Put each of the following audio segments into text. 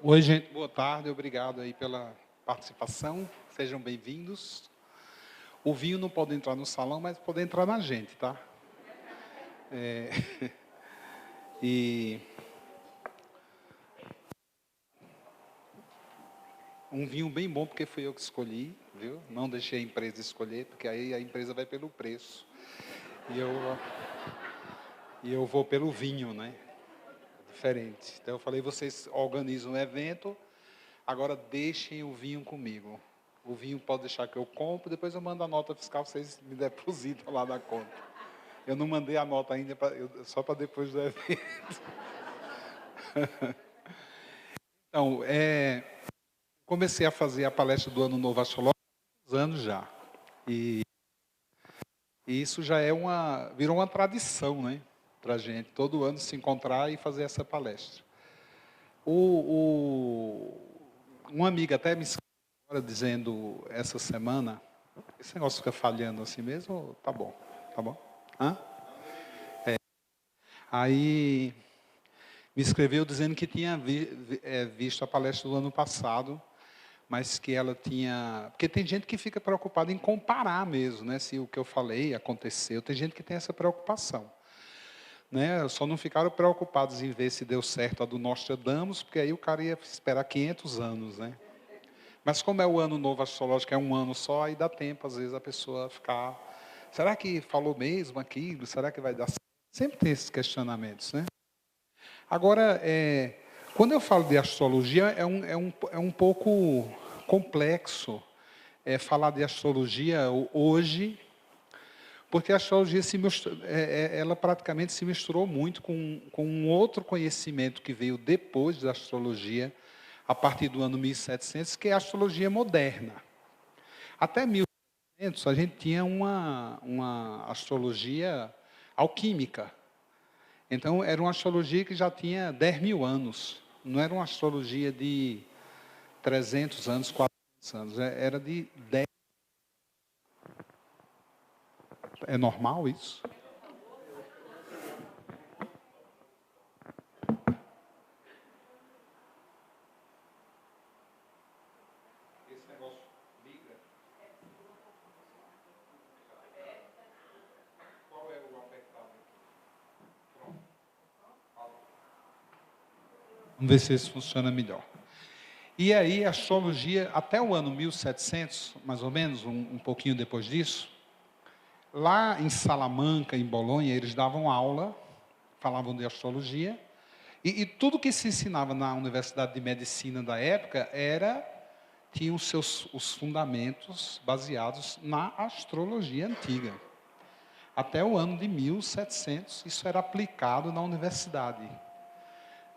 Oi, gente, boa tarde, obrigado aí pela participação, sejam bem-vindos. O vinho não pode entrar no salão, mas pode entrar na gente, tá? E um vinho bem bom, porque fui eu que escolhi, viu? Não deixei a empresa escolher, porque aí a empresa vai pelo preço. E eu vou pelo vinho, né? Diferente. Então eu falei, vocês organizam um evento, agora deixem o vinho comigo. O vinho pode deixar que eu compro, depois eu mando a nota fiscal, vocês me depositam lá na conta. Eu não mandei a nota ainda, só para depois do evento. Então, comecei a fazer a palestra do Ano Novo Astrológico há anos já. E isso já virou uma tradição, né? Para a gente, todo ano se encontrar e fazer essa palestra. Uma amiga até me escreveu agora dizendo, essa semana, esse negócio fica falhando assim mesmo? Tá bom, tá bom? Hã? Aí me escreveu dizendo que tinha visto a palestra do ano passado, mas que ela tinha... Porque tem gente que fica preocupada em comparar mesmo, né? Se o que eu falei aconteceu. Tem gente que tem essa preocupação. Né? Só não ficaram preocupados em ver se deu certo a do Nostradamus, porque aí o cara ia esperar 500 anos, né? Mas como é o ano novo astrológico, é um ano só, aí dá tempo, às vezes, a pessoa ficar... Será que falou mesmo aquilo? Será que vai dar certo? Sempre tem esses questionamentos, né? Agora, quando eu falo de astrologia, é um pouco complexo falar de astrologia hoje, porque a astrologia ela praticamente se misturou muito com um outro conhecimento que veio depois da astrologia, a partir do ano 1700, que é a astrologia moderna. Até 1700, a gente tinha uma astrologia alquímica. Então, era uma astrologia que já tinha 10 mil anos. Não era uma astrologia de 300 anos, 400 anos. Era de 10. É normal isso? Esse negócio liga. Qual é o apertado aqui? Pronto. Vamos ver se isso funciona melhor. E aí, a astrologia, até o ano 1700, mais ou menos, um pouquinho depois disso, lá em Salamanca, em Bolonha, eles davam aula, falavam de astrologia, e tudo que se ensinava na Universidade de Medicina da época tinha os fundamentos baseados na astrologia antiga. Até o ano de 1700, isso era aplicado na universidade.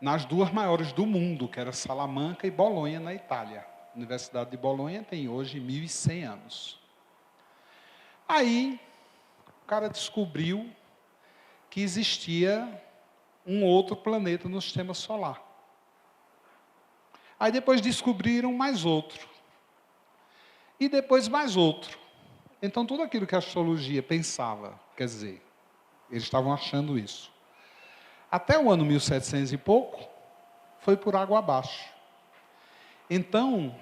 Nas duas maiores do mundo, que era Salamanca e Bolonha, na Itália. A Universidade de Bolonha tem hoje 1.100 anos. Aí, o cara descobriu que existia um outro planeta no sistema solar. Aí depois descobriram mais outro. E depois mais outro. Então, tudo aquilo que a astrologia pensava, quer dizer, eles estavam achando isso. Até o ano 1700 e pouco, foi por água abaixo. Então,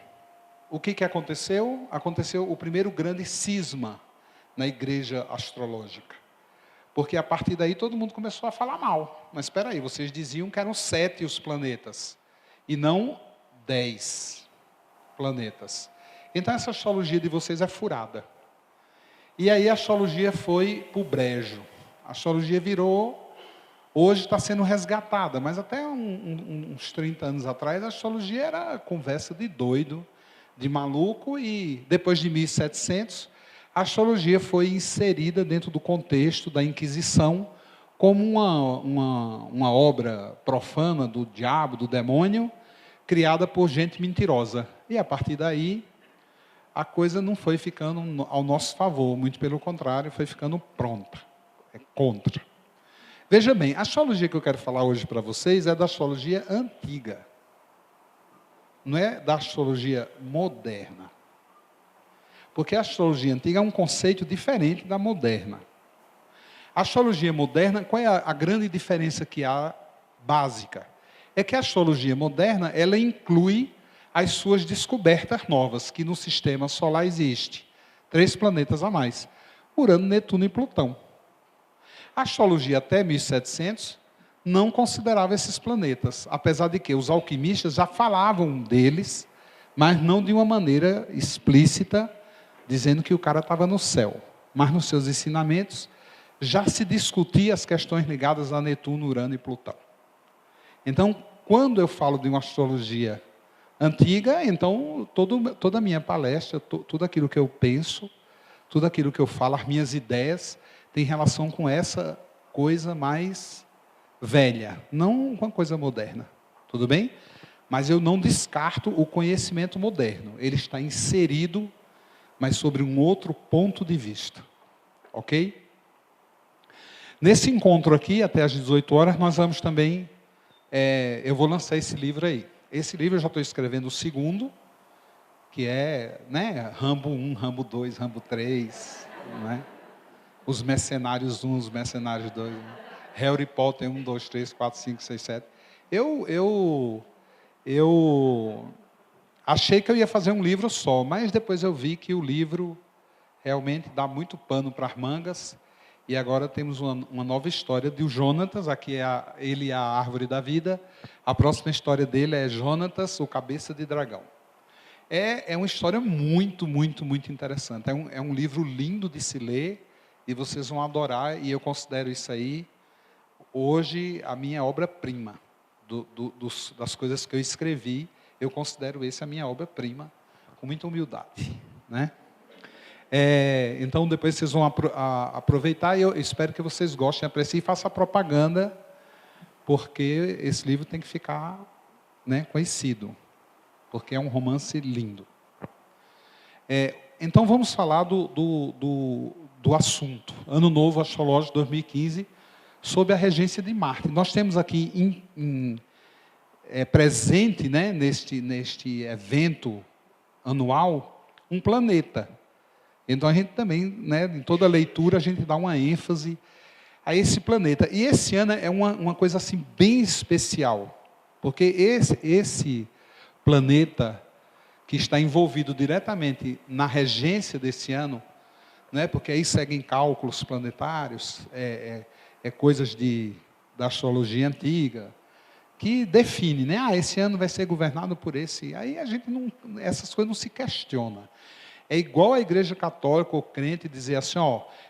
o que aconteceu? Aconteceu o primeiro grande cisma na igreja astrológica. Porque a partir daí todo mundo começou a falar mal. Mas espera aí, vocês diziam que eram 7 os planetas, e não 10 planetas. Então essa astrologia de vocês é furada. E aí a astrologia foi para o brejo. A astrologia virou, hoje está sendo resgatada, mas até uns 30 anos atrás a astrologia era conversa de doido, de maluco, e depois de 1700, a astrologia foi inserida dentro do contexto da Inquisição como uma obra profana do diabo, do demônio, criada por gente mentirosa. E a partir daí, a coisa não foi ficando ao nosso favor, muito pelo contrário, foi ficando pronta, contra. Veja bem, a astrologia que eu quero falar hoje para vocês é da astrologia antiga. Não é da astrologia moderna. Porque a astrologia antiga é um conceito diferente da moderna. A astrologia moderna, qual é a grande diferença que há básica? é que a astrologia moderna, ela inclui as suas descobertas novas, que no sistema solar existe 3 planetas a mais: Urano, Netuno e Plutão. A astrologia até 1700 não considerava esses planetas, apesar de que os alquimistas já falavam deles, mas não de uma maneira explícita, dizendo que o cara estava no céu. Mas nos seus ensinamentos já se discutia as questões ligadas a Netuno, Urano e Plutão. Então, quando eu falo de uma astrologia antiga, então toda a minha palestra, tudo aquilo que eu penso, tudo aquilo que eu falo, as minhas ideias, tem relação com essa coisa mais velha, não com a coisa moderna. Tudo bem? Mas eu não descarto o conhecimento moderno. Ele está inserido, mas sobre um outro ponto de vista. Ok? Nesse encontro aqui, até às 18 horas, nós vamos também... eu vou lançar esse livro aí. Esse livro eu já estou escrevendo o segundo, que é, né, Rambo 1, Rambo 2, Rambo 3, né? Os Mercenários 1, os Mercenários 2, Harry Potter 1, 2, 3, 4, 5, 6, 7. Eu achei que eu ia fazer um livro só, mas depois eu vi que o livro realmente dá muito pano para as mangas, e agora temos uma nova história de Jonatas. Aqui é ele é a árvore da vida. A próxima história dele é Jonatas, o cabeça de dragão. É uma história muito, muito, muito interessante. É um livro lindo de se ler, e vocês vão adorar, e eu considero isso aí, hoje, a minha obra-prima. Das coisas que eu escrevi, eu considero esse a minha obra-prima, com muita humildade, né? Então, depois vocês vão aproveitar, e eu espero que vocês gostem, apreciem e façam a propaganda, porque esse livro tem que ficar, né, conhecido, porque é um romance lindo. Então, vamos falar do assunto. Ano Novo Astrológico 2015, sob a regência de Marte. Nós temos aqui presente, né, neste evento anual, um planeta. Então, a gente também, né, em toda leitura, a gente dá uma ênfase a esse planeta. E esse ano é uma coisa assim, bem especial, porque esse planeta que está envolvido diretamente na regência desse ano, né, porque aí seguem cálculos planetários, coisas da astrologia antiga, que define, né? Esse ano vai ser governado por esse. Aí a gente essas coisas não se questiona. É igual a Igreja Católica ou crente dizer assim,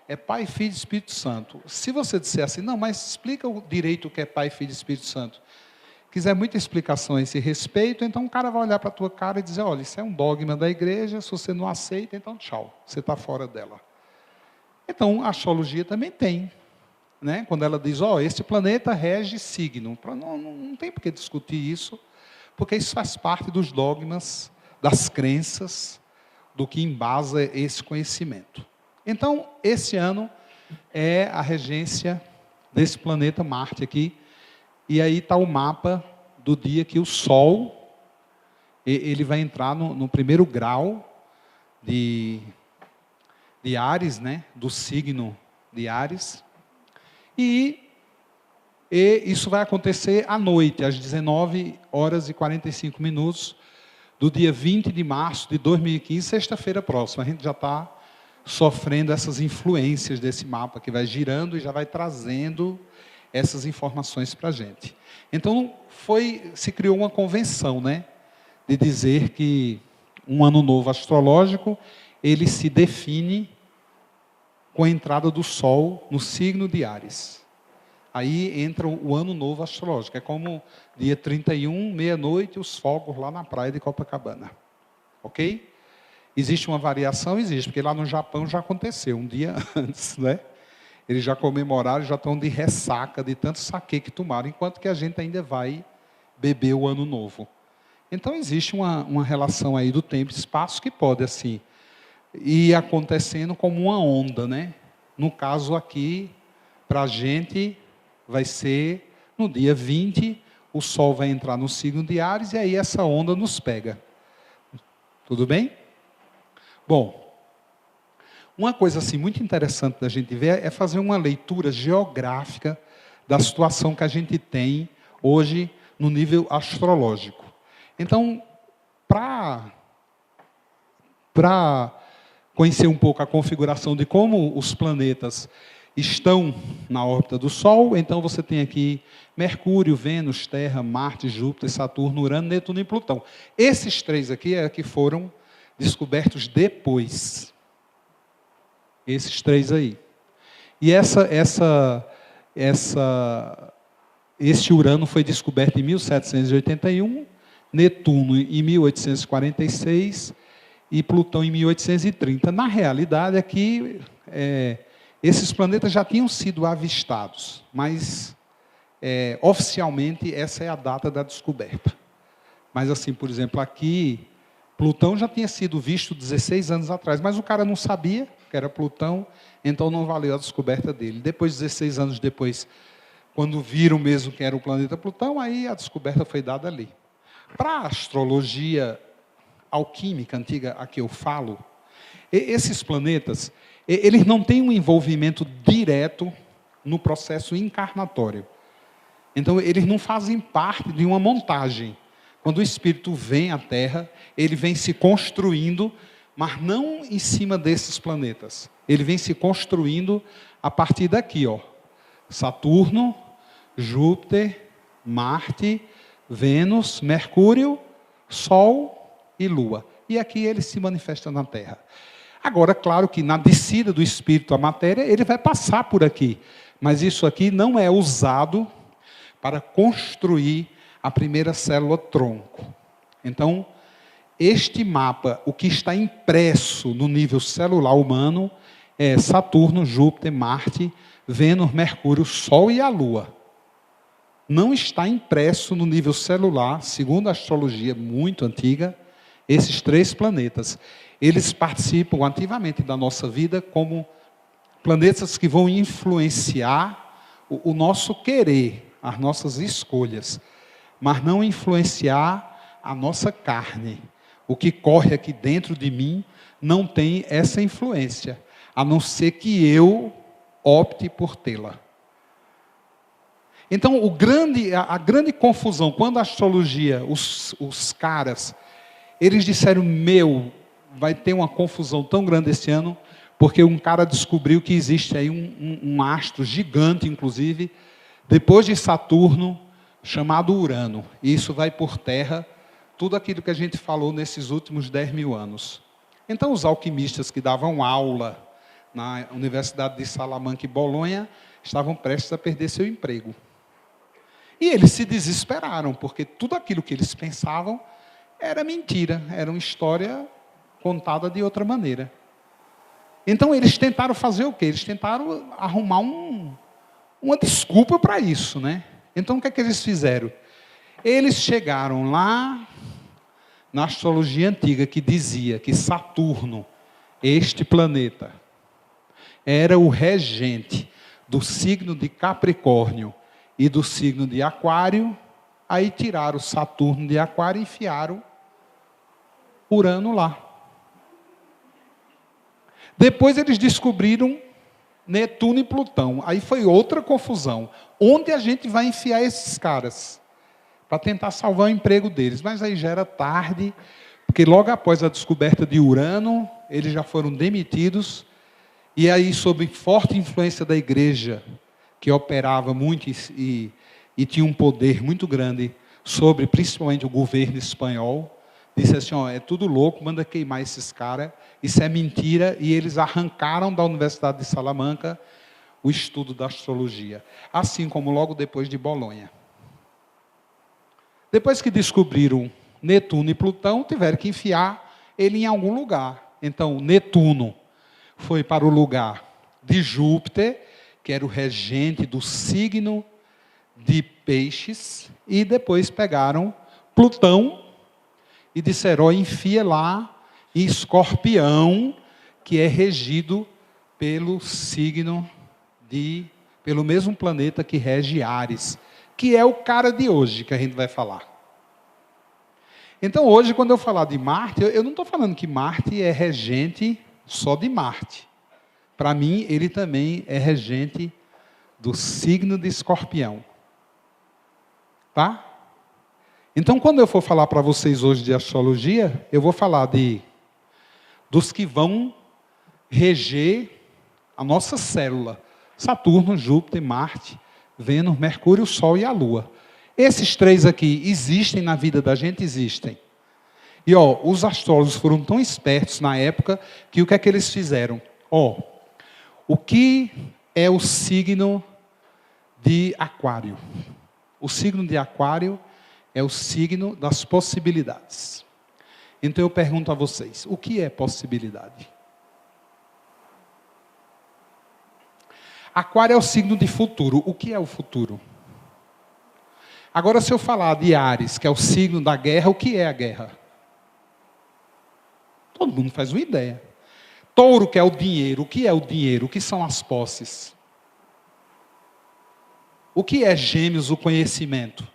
é Pai, Filho e Espírito Santo. Se você disser assim, não, mas explica direito o que é Pai, Filho e Espírito Santo. Quiser muita explicação a esse respeito, então o cara vai olhar para a tua cara e dizer, olha, isso é um dogma da igreja, se você não aceita, então tchau, você está fora dela. Então, a astrologia também tem, né? Quando ela diz, esse planeta rege signo. Não tem por que discutir isso, porque isso faz parte dos dogmas, das crenças, do que embasa esse conhecimento. Então, esse ano é a regência desse planeta Marte aqui, e aí está o mapa do dia que o Sol ele vai entrar no primeiro grau de Áries, né? Do signo de Áries. E isso vai acontecer à noite, às 19 horas e 45 minutos, do dia 20 de março de 2015, sexta-feira próxima. A gente já está sofrendo essas influências desse mapa que vai girando e já vai trazendo essas informações para a gente. Então, se criou uma convenção, né, de dizer que um ano novo astrológico, ele se define com a entrada do Sol no signo de Áries. Aí entra o ano novo astrológico. É como dia 31, meia-noite, os fogos lá na praia de Copacabana. Ok? Existe uma variação? Existe, porque lá no Japão já aconteceu, um dia antes, né? Eles já comemoraram, já estão de ressaca, de tanto saquê que tomaram, enquanto que a gente ainda vai beber o ano novo. Então, existe uma relação aí do tempo e espaço que pode, assim, ir acontecendo como uma onda, né? No caso aqui, para a gente, vai ser no dia 20, o Sol vai entrar no signo de Áries, e aí essa onda nos pega. Tudo bem? Bom, uma coisa assim muito interessante da gente ver é fazer uma leitura geográfica da situação que a gente tem hoje no nível astrológico. Então, para conhecer um pouco a configuração de como os planetas estão na órbita do Sol, então você tem aqui Mercúrio, Vênus, Terra, Marte, Júpiter, Saturno, Urano, Netuno e Plutão. Esses três aqui é que foram descobertos depois. Esses três aí. E este Urano foi descoberto em 1781, Netuno em 1846 e Plutão em 1830. Na realidade, aqui, esses planetas já tinham sido avistados, mas oficialmente essa é a data da descoberta. Mas assim, por exemplo, aqui, Plutão já tinha sido visto 16 anos atrás, mas o cara não sabia que era Plutão, então não valeu a descoberta dele. Depois, 16 anos depois, quando viram mesmo que era o planeta Plutão, aí a descoberta foi dada ali. Para a astrologia alquímica antiga a que eu falo, esses planetas, eles não têm um envolvimento direto no processo encarnatório. Então, eles não fazem parte de uma montagem. Quando o espírito vem à Terra, ele vem se construindo, mas não em cima desses planetas. Ele vem se construindo a partir daqui, ó. Saturno, Júpiter, Marte, Vênus, Mercúrio, Sol e Lua. E aqui ele se manifesta na Terra. Agora, claro que na descida do espírito à matéria, ele vai passar por aqui. Mas isso aqui não é usado para construir a primeira célula tronco. Então, este mapa, o que está impresso no nível celular humano, é Saturno, Júpiter, Marte, Vênus, Mercúrio, Sol e a Lua. Não está impresso no nível celular, segundo a astrologia muito antiga, esses três planetas. Eles participam ativamente da nossa vida como planetas que vão influenciar o nosso querer, as nossas escolhas, mas não influenciar a nossa carne. O que corre aqui dentro de mim não tem essa influência, a não ser que eu opte por tê-la. Então, a grande confusão, quando a astrologia, os caras, eles disseram, vai ter uma confusão tão grande esse ano, porque um cara descobriu que existe aí um astro gigante, inclusive, depois de Saturno, chamado Urano. E isso vai por terra tudo aquilo que a gente falou nesses últimos 10 mil anos. Então, os alquimistas que davam aula na Universidade de Salamanca e Bolonha estavam prestes a perder seu emprego. E eles se desesperaram, porque tudo aquilo que eles pensavam era mentira, era uma história contada de outra maneira. Então, eles tentaram fazer o quê? Eles tentaram arrumar uma desculpa para isso, né? Então, o que é que eles fizeram? Eles chegaram lá na astrologia antiga, que dizia que Saturno, este planeta, era o regente do signo de Capricórnio e do signo de Aquário. Aí tiraram Saturno de Aquário e enfiaram Urano lá. Depois eles descobriram Netuno e Plutão. Aí foi outra confusão. Onde a gente vai enfiar esses caras? Para tentar salvar o emprego deles. Mas aí já era tarde, porque logo após a descoberta de Urano, eles já foram demitidos. E aí, sob forte influência da igreja, que operava muito e tinha um poder muito grande sobre, principalmente, o governo espanhol, disse assim, é tudo louco, manda queimar esses caras, isso é mentira, e eles arrancaram da Universidade de Salamanca o estudo da astrologia, assim como logo depois de Bolonha. Depois que descobriram Netuno e Plutão, tiveram que enfiar ele em algum lugar. Então, Netuno foi para o lugar de Júpiter, que era o regente do signo de Peixes, e depois pegaram Plutão e disseram, enfia lá em Escorpião, que é regido pelo signo pelo mesmo planeta que rege Áries, que é o cara de hoje que a gente vai falar. Então hoje, quando eu falar de Marte, eu não estou falando que Marte é regente só de Marte. Para mim, ele também é regente do signo de Escorpião. Tá? Então, quando eu for falar para vocês hoje de astrologia, eu vou falar dos que vão reger a nossa célula. Saturno, Júpiter, Marte, Vênus, Mercúrio, Sol e a Lua. Esses 3 aqui existem na vida da gente? Existem. E os astrólogos foram tão espertos na época que o que é que eles fizeram? O que é o signo de Aquário? O signo de Aquário é o signo das possibilidades. Então eu pergunto a vocês, o que é possibilidade? Aquário é o signo de futuro. O que é o futuro? Agora, se eu falar de Áries, que é o signo da guerra, o que é a guerra? Todo mundo faz uma ideia. Touro, que é o dinheiro. O que é o dinheiro? O que são as posses? O que é Gêmeos, o conhecimento?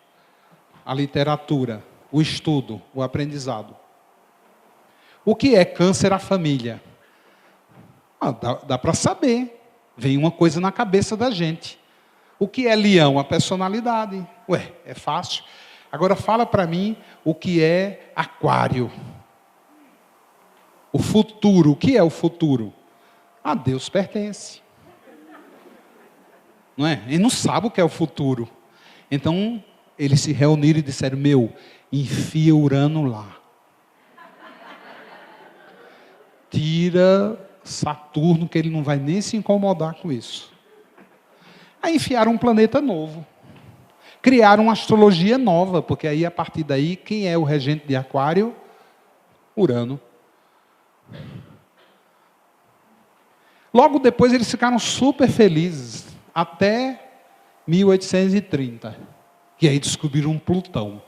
A literatura, o estudo, o aprendizado. O que é Câncer, a família? Dá para saber. Vem uma coisa na cabeça da gente. O que é Leão? A personalidade. É fácil. Agora fala para mim o que é Aquário. O futuro. O que é o futuro? A Deus pertence. Não é? Ele não sabe o que é o futuro. Então, eles se reuniram e disseram, enfia Urano lá. Tira Saturno, que ele não vai nem se incomodar com isso. Aí enfiaram um planeta novo. Criaram uma astrologia nova, porque aí, a partir daí, quem é o regente de Aquário? Urano. Logo depois, eles ficaram super felizes, até 1830. E aí descobriram um Plutão.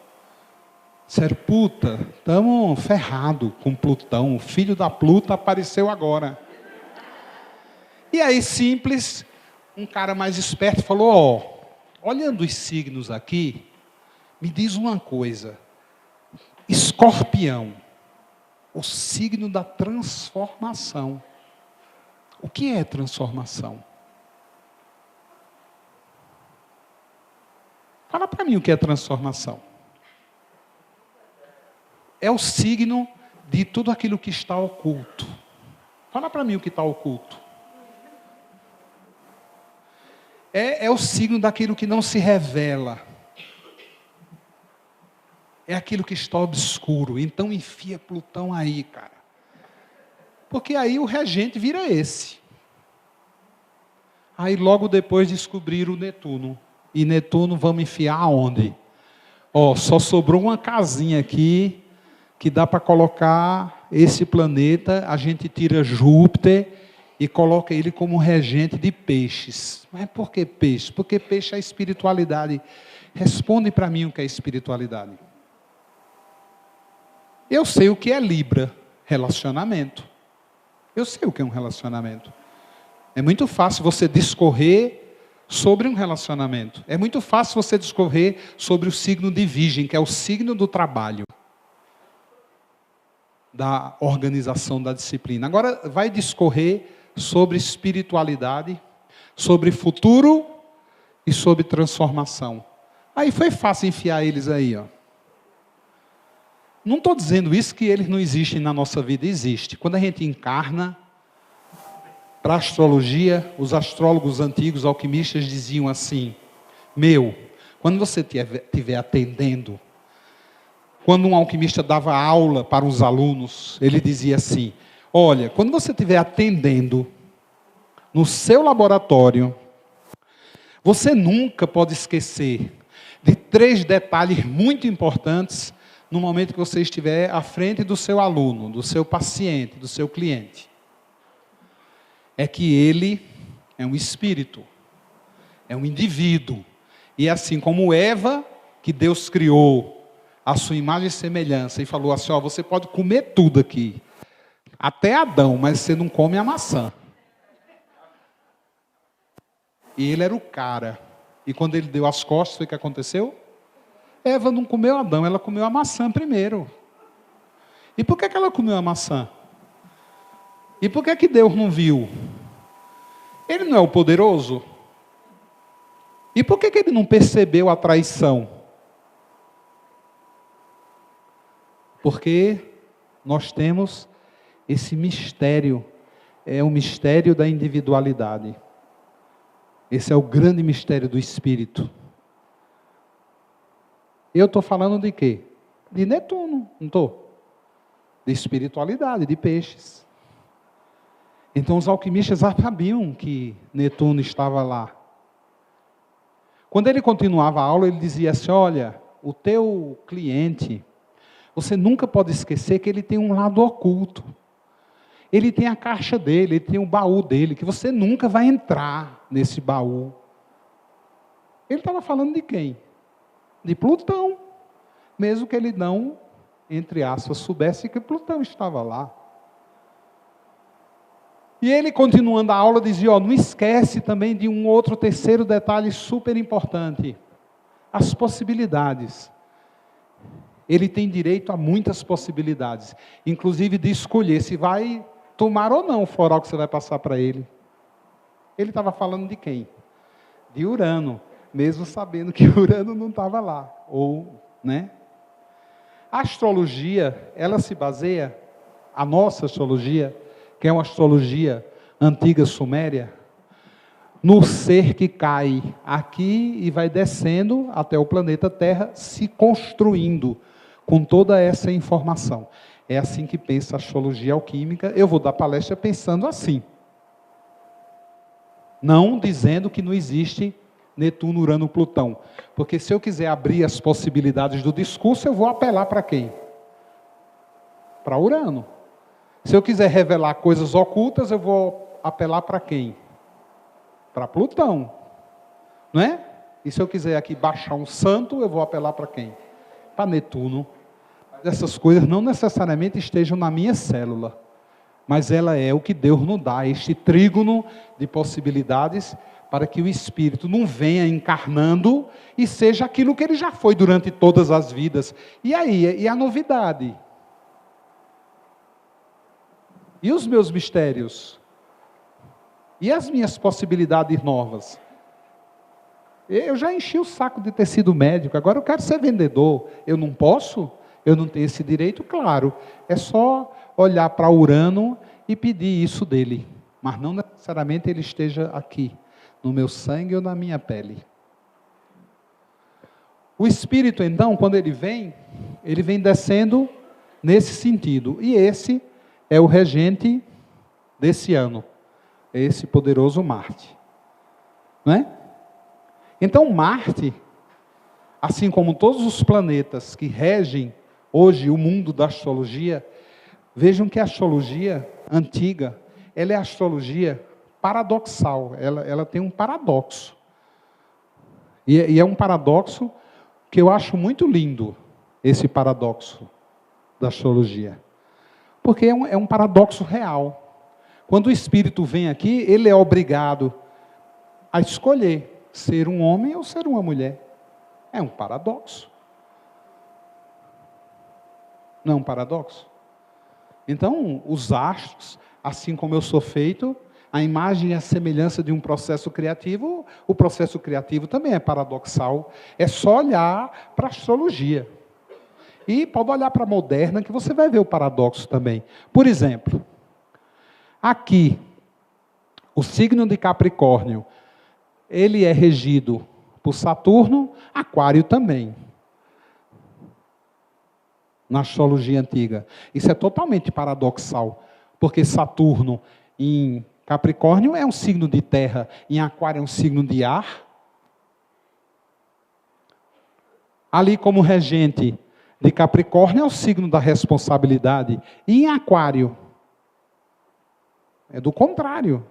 Disseram, estamos ferrados com Plutão. O filho da Pluta apareceu agora. E aí, simples, um cara mais esperto falou, olhando os signos aqui, me diz uma coisa. Escorpião, o signo da transformação. O que é transformação? Fala para mim o que é transformação. É o signo de tudo aquilo que está oculto. Fala para mim o que está oculto. É o signo daquilo que não se revela. É aquilo que está obscuro. Então enfia Plutão aí, cara. Porque aí o regente vira esse. Aí logo depois descobriram o Netuno. E Netuno vamos enfiar aonde? Só sobrou uma casinha aqui que dá para colocar esse planeta. A gente tira Júpiter e coloca ele como regente de peixes. Mas por que peixe? Porque peixe é espiritualidade. Responde para mim o que é espiritualidade. Eu sei o que é Libra, relacionamento. Eu sei o que é um relacionamento. É muito fácil você discorrer sobre um relacionamento. É muito fácil você discorrer sobre o signo de Virgem, que é o signo do trabalho, da organização da disciplina. Agora vai discorrer sobre espiritualidade, sobre futuro e sobre transformação. Aí foi fácil enfiar eles aí, Não estou dizendo isso que eles não existem na nossa vida, existe. Quando a gente encarna, para a astrologia, os astrólogos antigos, alquimistas, diziam assim, quando você estiver atendendo, quando um alquimista dava aula para os alunos, ele dizia assim, olha, quando você estiver atendendo no seu laboratório, você nunca pode esquecer de 3 detalhes muito importantes no momento que você estiver à frente do seu aluno, do seu paciente, do seu cliente. É que ele é um espírito, é um indivíduo. E assim como Eva, que Deus criou a sua imagem e semelhança, e falou assim, você pode comer tudo aqui, até Adão, mas você não come a maçã. E ele era o cara. E quando ele deu as costas, foi o que aconteceu? Eva não comeu Adão, ela comeu a maçã primeiro. E por que ela comeu a maçã? E por que Deus não viu? Ele não é o poderoso? E por que ele não percebeu a traição? Porque nós temos esse mistério, é o mistério da individualidade. Esse é o grande mistério do Espírito. Eu estou falando de quê? De Netuno, não estou? De espiritualidade, de peixes. Então os alquimistas já sabiam que Netuno estava lá. Quando ele continuava a aula, ele dizia assim, olha, o teu cliente, você nunca pode esquecer que ele tem um lado oculto. Ele tem a caixa dele, ele tem o baú dele, que você nunca vai entrar nesse baú. Ele estava falando de quem? De Plutão. Mesmo que ele não, entre aspas, soubesse que Plutão estava lá. E ele, continuando a aula, dizia, ó, não esquece também de um outro terceiro detalhe super importante. As possibilidades. Ele tem direito a muitas possibilidades. Inclusive de escolher se vai tomar ou não o floral que você vai passar para ele. Ele estava falando de quem? De Urano. Mesmo sabendo que Urano não estava lá. Ou, né? A astrologia, ela se baseia, a nossa astrologia, que é uma astrologia antiga suméria, no ser que cai aqui e vai descendo até o planeta Terra, se construindo com toda essa informação. É assim que pensa a astrologia alquímica. Eu vou dar palestra pensando assim. Não dizendo que não existe Netuno, Urano, Plutão. Porque se eu quiser abrir as possibilidades do discurso, eu vou apelar para quem? Para Urano. Se eu quiser revelar coisas ocultas, eu vou apelar para quem? Para Plutão. Não é? E se eu quiser aqui baixar um santo, eu vou apelar para quem? Para Netuno. Essas coisas não necessariamente estejam na minha célula, mas ela é o que Deus nos dá, este trígono de possibilidades, para que o Espírito não venha encarnando e seja aquilo que ele já foi durante todas as vidas. E aí, e a novidade? E os meus mistérios? E as minhas possibilidades novas? Eu já enchi o saco de ter sido médico, agora eu quero ser vendedor. Eu não posso? Eu não tenho esse direito? Claro. É só olhar para Urano e pedir isso dele. Mas não necessariamente ele esteja aqui, no meu sangue ou na minha pele. O Espírito, então, quando ele vem descendo nesse sentido. E esse é o regente desse ano. Esse poderoso Marte. Não é? Então, Marte, assim como todos os planetas que regem hoje o mundo da astrologia, vejam que a astrologia antiga, ela é a astrologia paradoxal, ela tem um paradoxo. E é um paradoxo que eu acho muito lindo, esse paradoxo da astrologia. Porque é um paradoxo real. Quando o Espírito vem aqui, ele é obrigado a escolher ser um homem ou ser uma mulher. É um paradoxo. Não é um paradoxo? Então, os astros, assim como eu sou feito, a imagem e a semelhança de um processo criativo, o processo criativo também é paradoxal. É só olhar para a astrologia. E pode olhar para a moderna, que você vai ver o paradoxo também. Por exemplo, aqui, o signo de Capricórnio, ele é regido por Saturno, Aquário também. Na astrologia antiga. Isso é totalmente paradoxal, porque Saturno em Capricórnio é um signo de terra, em Aquário é um signo de ar. Ali como regente de Capricórnio é o signo da responsabilidade, e em Aquário é do contrário.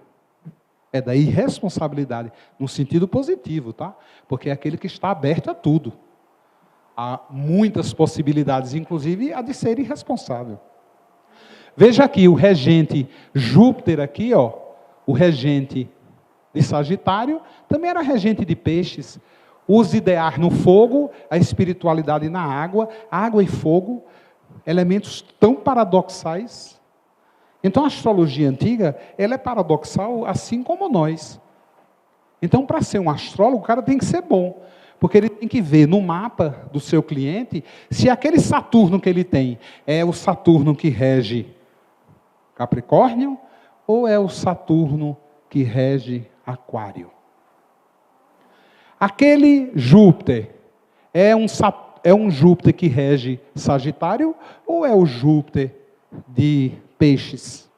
É da irresponsabilidade, no sentido positivo, tá? Porque é aquele que está aberto a tudo. Há muitas possibilidades, inclusive a de ser irresponsável. Veja aqui, o regente Júpiter aqui, ó, o regente de Sagitário, também era regente de peixes. Os ideais no fogo, a espiritualidade na água e fogo, elementos tão paradoxais. Então a astrologia antiga, ela é paradoxal assim como nós. Então para ser um astrólogo, o cara tem que ser bom. Porque ele tem que ver no mapa do seu cliente se aquele Saturno que ele tem é o Saturno que rege Capricórnio ou é o Saturno que rege Aquário. Aquele Júpiter é um Júpiter que rege Sagitário ou é o Júpiter de Peixes?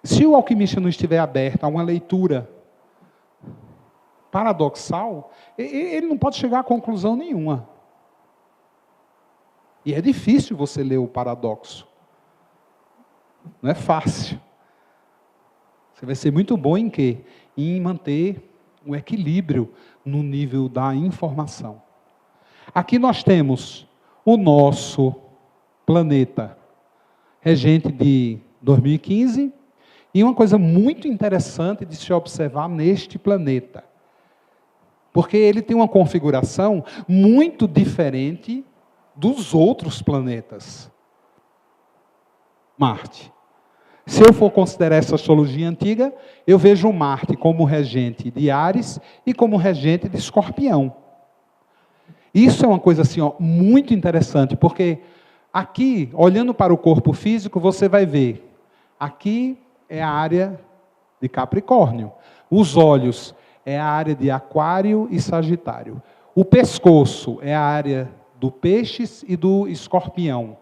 Se o alquimista não estiver aberto a uma leitura paradoxal, ele não pode chegar a conclusão nenhuma. E é difícil você ler o paradoxo. Não é fácil. Você vai ser muito bom em quê? Em manter um equilíbrio no nível da informação. Aqui nós temos o nosso planeta regente de 2015, e uma coisa muito interessante de se observar neste planeta, porque ele tem uma configuração muito diferente dos outros planetas. Marte. Se eu for considerar essa astrologia antiga, eu vejo Marte como regente de Áries e como regente de Escorpião. Isso é uma coisa assim, ó, muito interessante, porque aqui, olhando para o corpo físico, você vai ver, aqui é a área de Capricórnio. Os olhos é a área de Aquário e Sagitário. O pescoço é a área do Peixes e do Escorpião.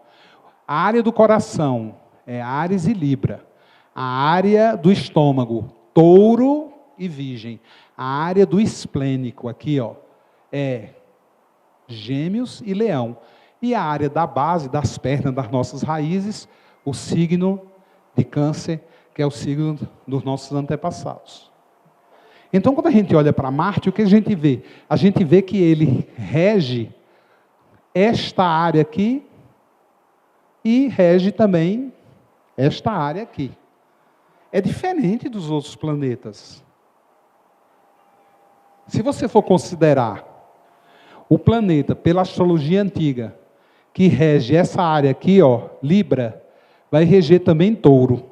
A área do coração é Áries e Libra. A área do estômago, Touro e Virgem. A área do esplênico, aqui, ó, é Gêmeos e Leão. E a área da base, das pernas, das nossas raízes, o signo de Câncer, que é o signo dos nossos antepassados. Então, quando a gente olha para Marte, o que a gente vê? A gente vê que ele rege esta área aqui e rege também esta área aqui. É diferente dos outros planetas. Se você for considerar o planeta pela astrologia antiga, que rege essa área aqui, ó, Libra, vai reger também Touro.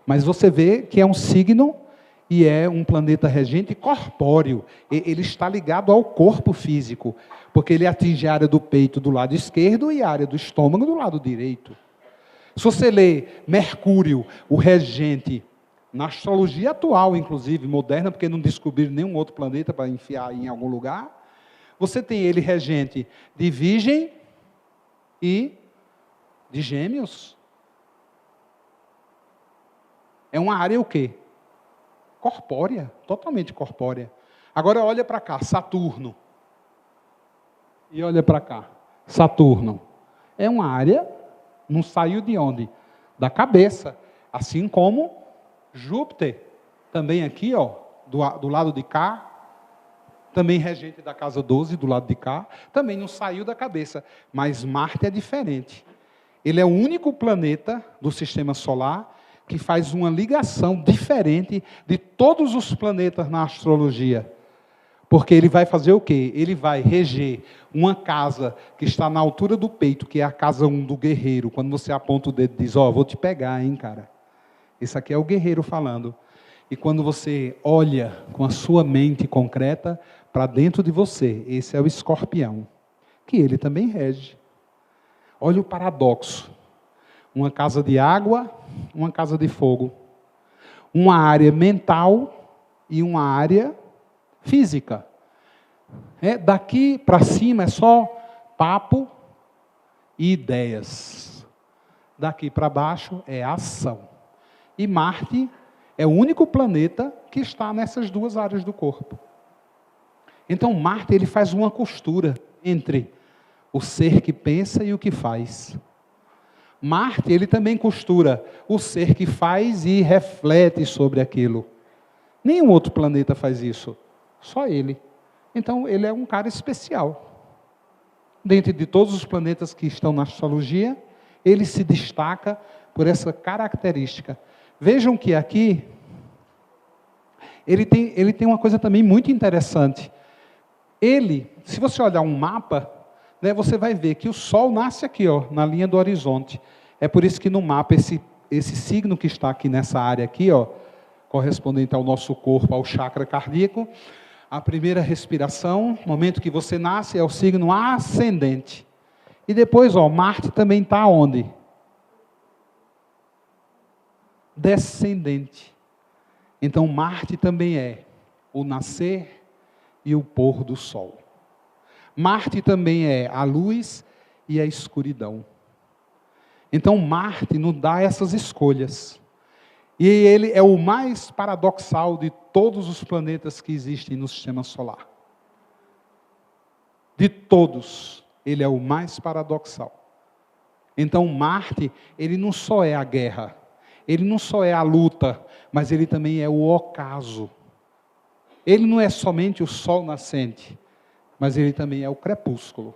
Mas você vê que é um signo e é um planeta regente corpóreo. Ele está ligado ao corpo físico, porque ele atinge a área do peito do lado esquerdo e a área do estômago do lado direito. Se você lê Mercúrio, o regente, na astrologia atual, inclusive, moderna, porque não descobriram nenhum outro planeta para enfiar em algum lugar, você tem ele regente de Virgem e de Gêmeos. É uma área o quê? Corpórea, totalmente corpórea. Agora olha para cá, Saturno. E olha para cá, Saturno. É uma área, não saiu de onde? Da cabeça. Assim como Júpiter, também aqui, ó, do lado de cá, também regente da casa 12, do lado de cá, também não saiu da cabeça. Mas Marte é diferente. Ele é o único planeta do sistema solar que faz uma ligação diferente de todos os planetas na astrologia. Porque ele vai fazer o quê? Ele vai reger uma casa que está na altura do peito, que é a casa 1 do guerreiro. Quando você aponta o dedo e diz, ó, vou te pegar, hein, cara. Esse aqui é o guerreiro falando. E quando você olha com a sua mente concreta para dentro de você, esse é o Escorpião, que ele também rege. Olha o paradoxo. Uma casa de água, uma casa de fogo. Uma área mental e uma área física. Daqui para cima é só papo e ideias. Daqui para baixo é ação. E Marte é o único planeta que está nessas duas áreas do corpo. Então Marte ele faz uma costura entre o ser que pensa e o que faz. Marte, ele também costura o ser que faz e reflete sobre aquilo. Nenhum outro planeta faz isso, só ele. Então, ele é um cara especial. Dentre de todos os planetas que estão na astrologia, ele se destaca por essa característica. Vejam que aqui, ele tem uma coisa também muito interessante. Ele, se você olhar um mapa, né, você vai ver que o Sol nasce aqui, ó, na linha do horizonte. É por isso que no mapa esse signo que está aqui nessa área aqui, ó, correspondente ao nosso corpo, ao chakra cardíaco, a primeira respiração, momento que você nasce, é o signo ascendente. E depois, ó, Marte também está onde? Descendente. Então, Marte também é o nascer e o pôr do sol. Marte também é a luz e a escuridão. Então, Marte nos dá essas escolhas. E ele é o mais paradoxal de todos os planetas que existem no sistema solar. De todos, ele é o mais paradoxal. Então, Marte, ele não só é a guerra, ele não só é a luta, mas ele também é o ocaso. Ele não é somente o sol nascente, mas ele também é o crepúsculo.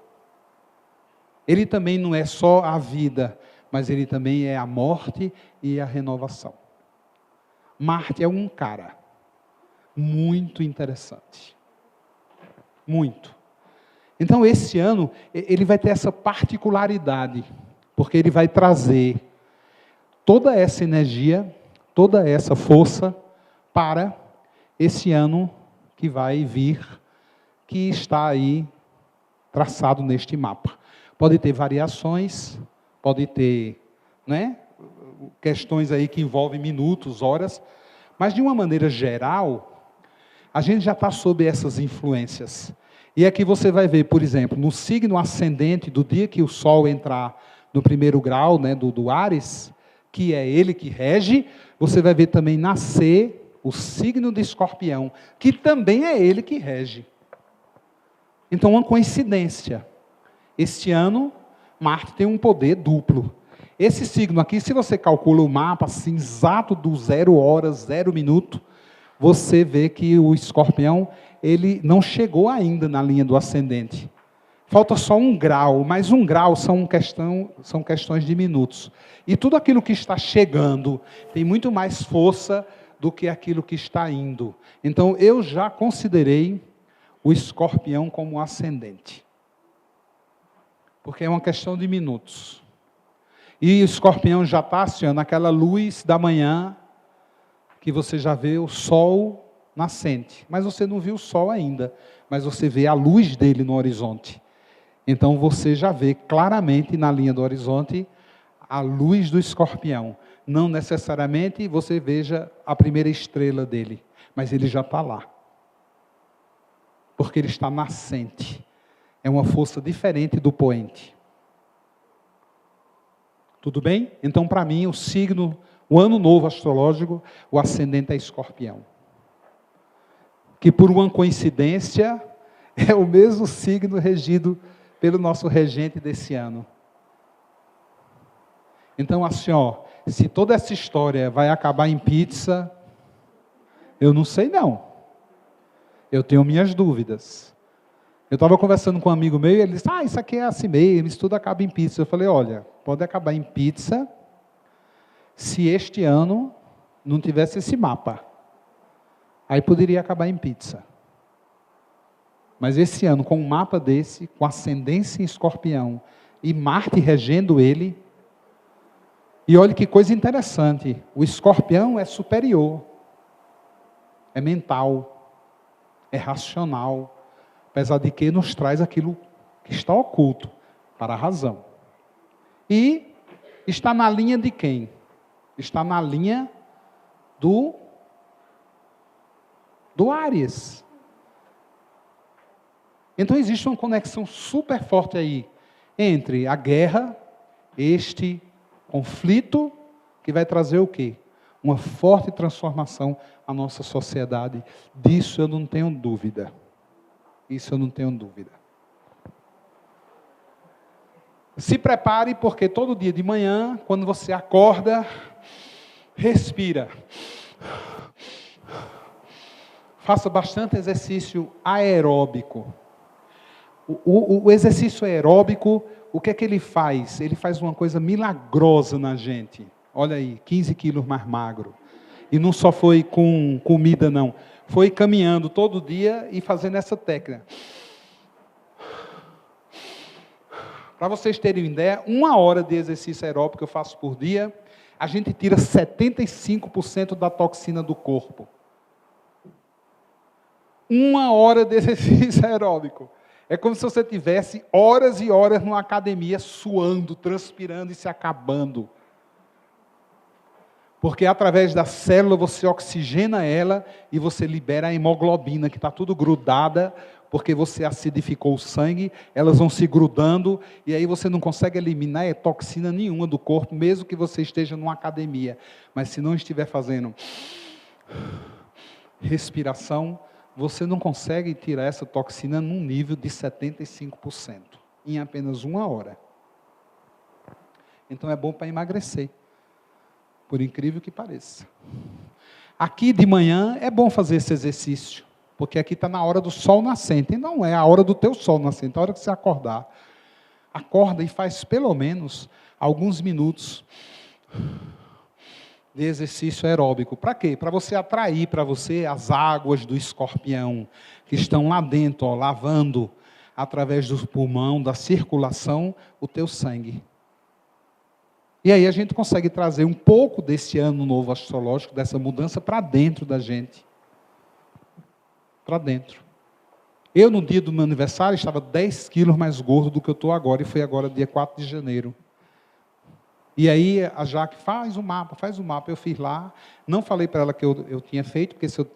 Ele também não é só a vida, mas ele também é a morte e a renovação. Marte é um cara muito interessante. Muito. Então, esse ano, ele vai ter essa particularidade, porque ele vai trazer toda essa energia, toda essa força para esse ano que vai vir, que está aí traçado neste mapa. Pode ter variações, pode ter, né, questões aí que envolvem minutos, horas, mas de uma maneira geral, a gente já está sob essas influências. E aqui você vai ver, por exemplo, no signo ascendente, do dia que o Sol entrar no primeiro grau, né, do Áries, que é ele que rege, você vai ver também nascer o signo de Escorpião, que também é ele que rege. Então, uma coincidência. Este ano, Marte tem um poder duplo. Esse signo aqui, se você calcula o mapa, assim, exato do 0 hora, 0 minuto, você vê que o Escorpião, ele não chegou ainda na linha do ascendente. Falta só 1 grau, mas 1 grau são questões de minutos. E tudo aquilo que está chegando tem muito mais força do que aquilo que está indo. Então, eu já considerei o Escorpião como ascendente. Porque é uma questão de minutos. E o Escorpião já está assim, naquela luz da manhã, que você já vê o sol nascente. Mas você não viu o sol ainda, mas você vê a luz dele no horizonte. Então você já vê claramente na linha do horizonte a luz do Escorpião. Não necessariamente você veja a primeira estrela dele, mas ele já está lá. Porque ele está nascente. É uma força diferente do poente. Tudo bem? Então, para mim, o signo, o ano novo astrológico, o ascendente é Escorpião. Que por uma coincidência, é o mesmo signo regido pelo nosso regente desse ano. Então, assim, ó, se toda essa história vai acabar em pizza, eu não sei não. Eu tenho minhas dúvidas. Eu estava conversando com um amigo meu e ele disse, isso aqui é assim mesmo, isso tudo acaba em pizza. Eu falei, olha, pode acabar em pizza se este ano não tivesse esse mapa. Aí poderia acabar em pizza. Mas esse ano, com um mapa desse, com ascendência em Escorpião, e Marte regendo ele, e olha que coisa interessante, o Escorpião é superior, é mental, é racional, apesar de que nos traz aquilo que está oculto, para a razão. E está na linha de quem? Está na linha do Áries. Então existe uma conexão super forte aí, entre a guerra, este conflito, que vai trazer o quê? Uma forte transformação à nossa sociedade. Disso eu não tenho dúvida. Isso eu não tenho dúvida. Se prepare, porque todo dia de manhã, quando você acorda, respira. Faça bastante exercício aeróbico. O exercício aeróbico, o que é que ele faz? Ele faz uma coisa milagrosa na gente. Olha aí, 15 quilos mais magro. E não só foi com comida, não. Foi caminhando todo dia e fazendo essa técnica. Para vocês terem uma ideia, 1 hora de exercício aeróbico que eu faço por dia, a gente tira 75% da toxina do corpo. 1 hora de exercício aeróbico. É como se você tivesse horas e horas numa academia suando, transpirando e se acabando. Porque através da célula você oxigena ela e você libera a hemoglobina, que está tudo grudada, porque você acidificou o sangue, elas vão se grudando, e aí você não consegue eliminar toxina nenhuma do corpo, mesmo que você esteja numa academia. Mas se não estiver fazendo respiração, você não consegue tirar essa toxina num nível de 75%, em apenas 1 hora. Então é bom para emagrecer, por incrível que pareça. Aqui de manhã é bom fazer esse exercício, porque aqui está na hora do sol nascente, e não é a hora do teu sol nascente, é a hora que você acordar. Acorda e faz pelo menos alguns minutos de exercício aeróbico. Para quê? Para você atrair para você as águas do escorpião, que estão lá dentro, ó, lavando, através do pulmão, da circulação, o teu sangue. E aí a gente consegue trazer um pouco desse ano novo astrológico, dessa mudança, para dentro da gente. Para dentro. Eu, no dia do meu aniversário, estava 10 quilos mais gordo do que eu estou agora, e foi agora dia 4 de janeiro. E aí a Jaque faz o mapa. Eu fiz lá, não falei para ela que eu tinha feito, porque se eu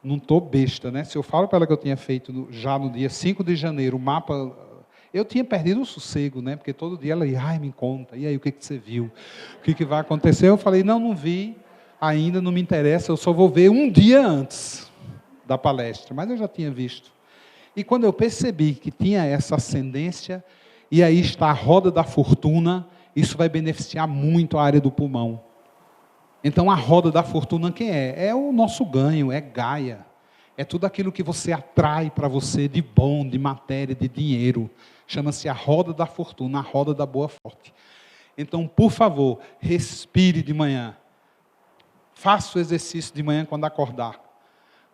não estou besta, né? Se eu falo para ela que eu tinha feito já no dia 5 de janeiro, o mapa, eu tinha perdido o sossego, né? Porque todo dia ela ia, ai, me conta, e aí o que você viu? O que vai acontecer? Eu falei, não vi, ainda não me interessa, eu só vou ver um dia antes da palestra, mas eu já tinha visto. E quando eu percebi que tinha essa ascendência, e aí está a roda da fortuna, isso vai beneficiar muito a área do pulmão. Então, a roda da fortuna, quem é? É o nosso ganho, é Gaia. É tudo aquilo que você atrai para você de bom, de matéria, de dinheiro. Chama-se a roda da fortuna, a roda da boa sorte. Então, por favor, respire de manhã. Faça o exercício de manhã quando acordar.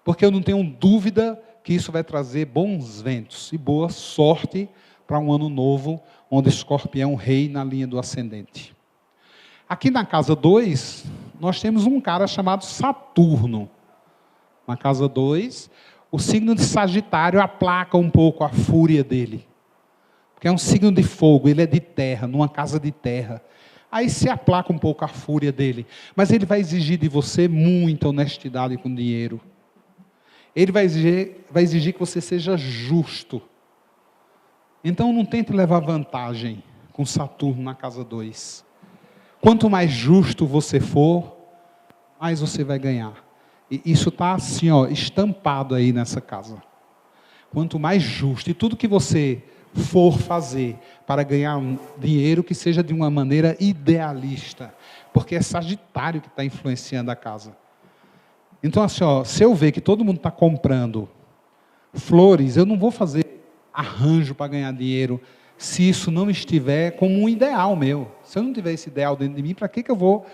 Porque eu não tenho dúvida que isso vai trazer bons ventos e boa sorte para um ano novo, onde Escorpião rei na linha do ascendente. Aqui na casa 2, nós temos um cara chamado Saturno. Na casa 2, o signo de Sagitário aplaca um pouco a fúria dele. Porque é um signo de fogo, ele é de terra, numa casa de terra. Aí se aplaca um pouco a fúria dele. Mas ele vai exigir de você muita honestidade com dinheiro. Ele vai exigir que você seja justo. Então não tente levar vantagem com Saturno na casa 2. Quanto mais justo você for, mais você vai ganhar. E isso está assim, ó, estampado aí nessa casa. Quanto mais justo. E tudo que você for fazer para ganhar um dinheiro, que seja de uma maneira idealista. Porque é Sagitário que está influenciando a casa. Então assim, ó, se eu ver que todo mundo está comprando flores, eu não vou fazer arranjo para ganhar dinheiro, se isso não estiver como um ideal meu. Se eu não tiver esse ideal dentro de mim, para que eu vou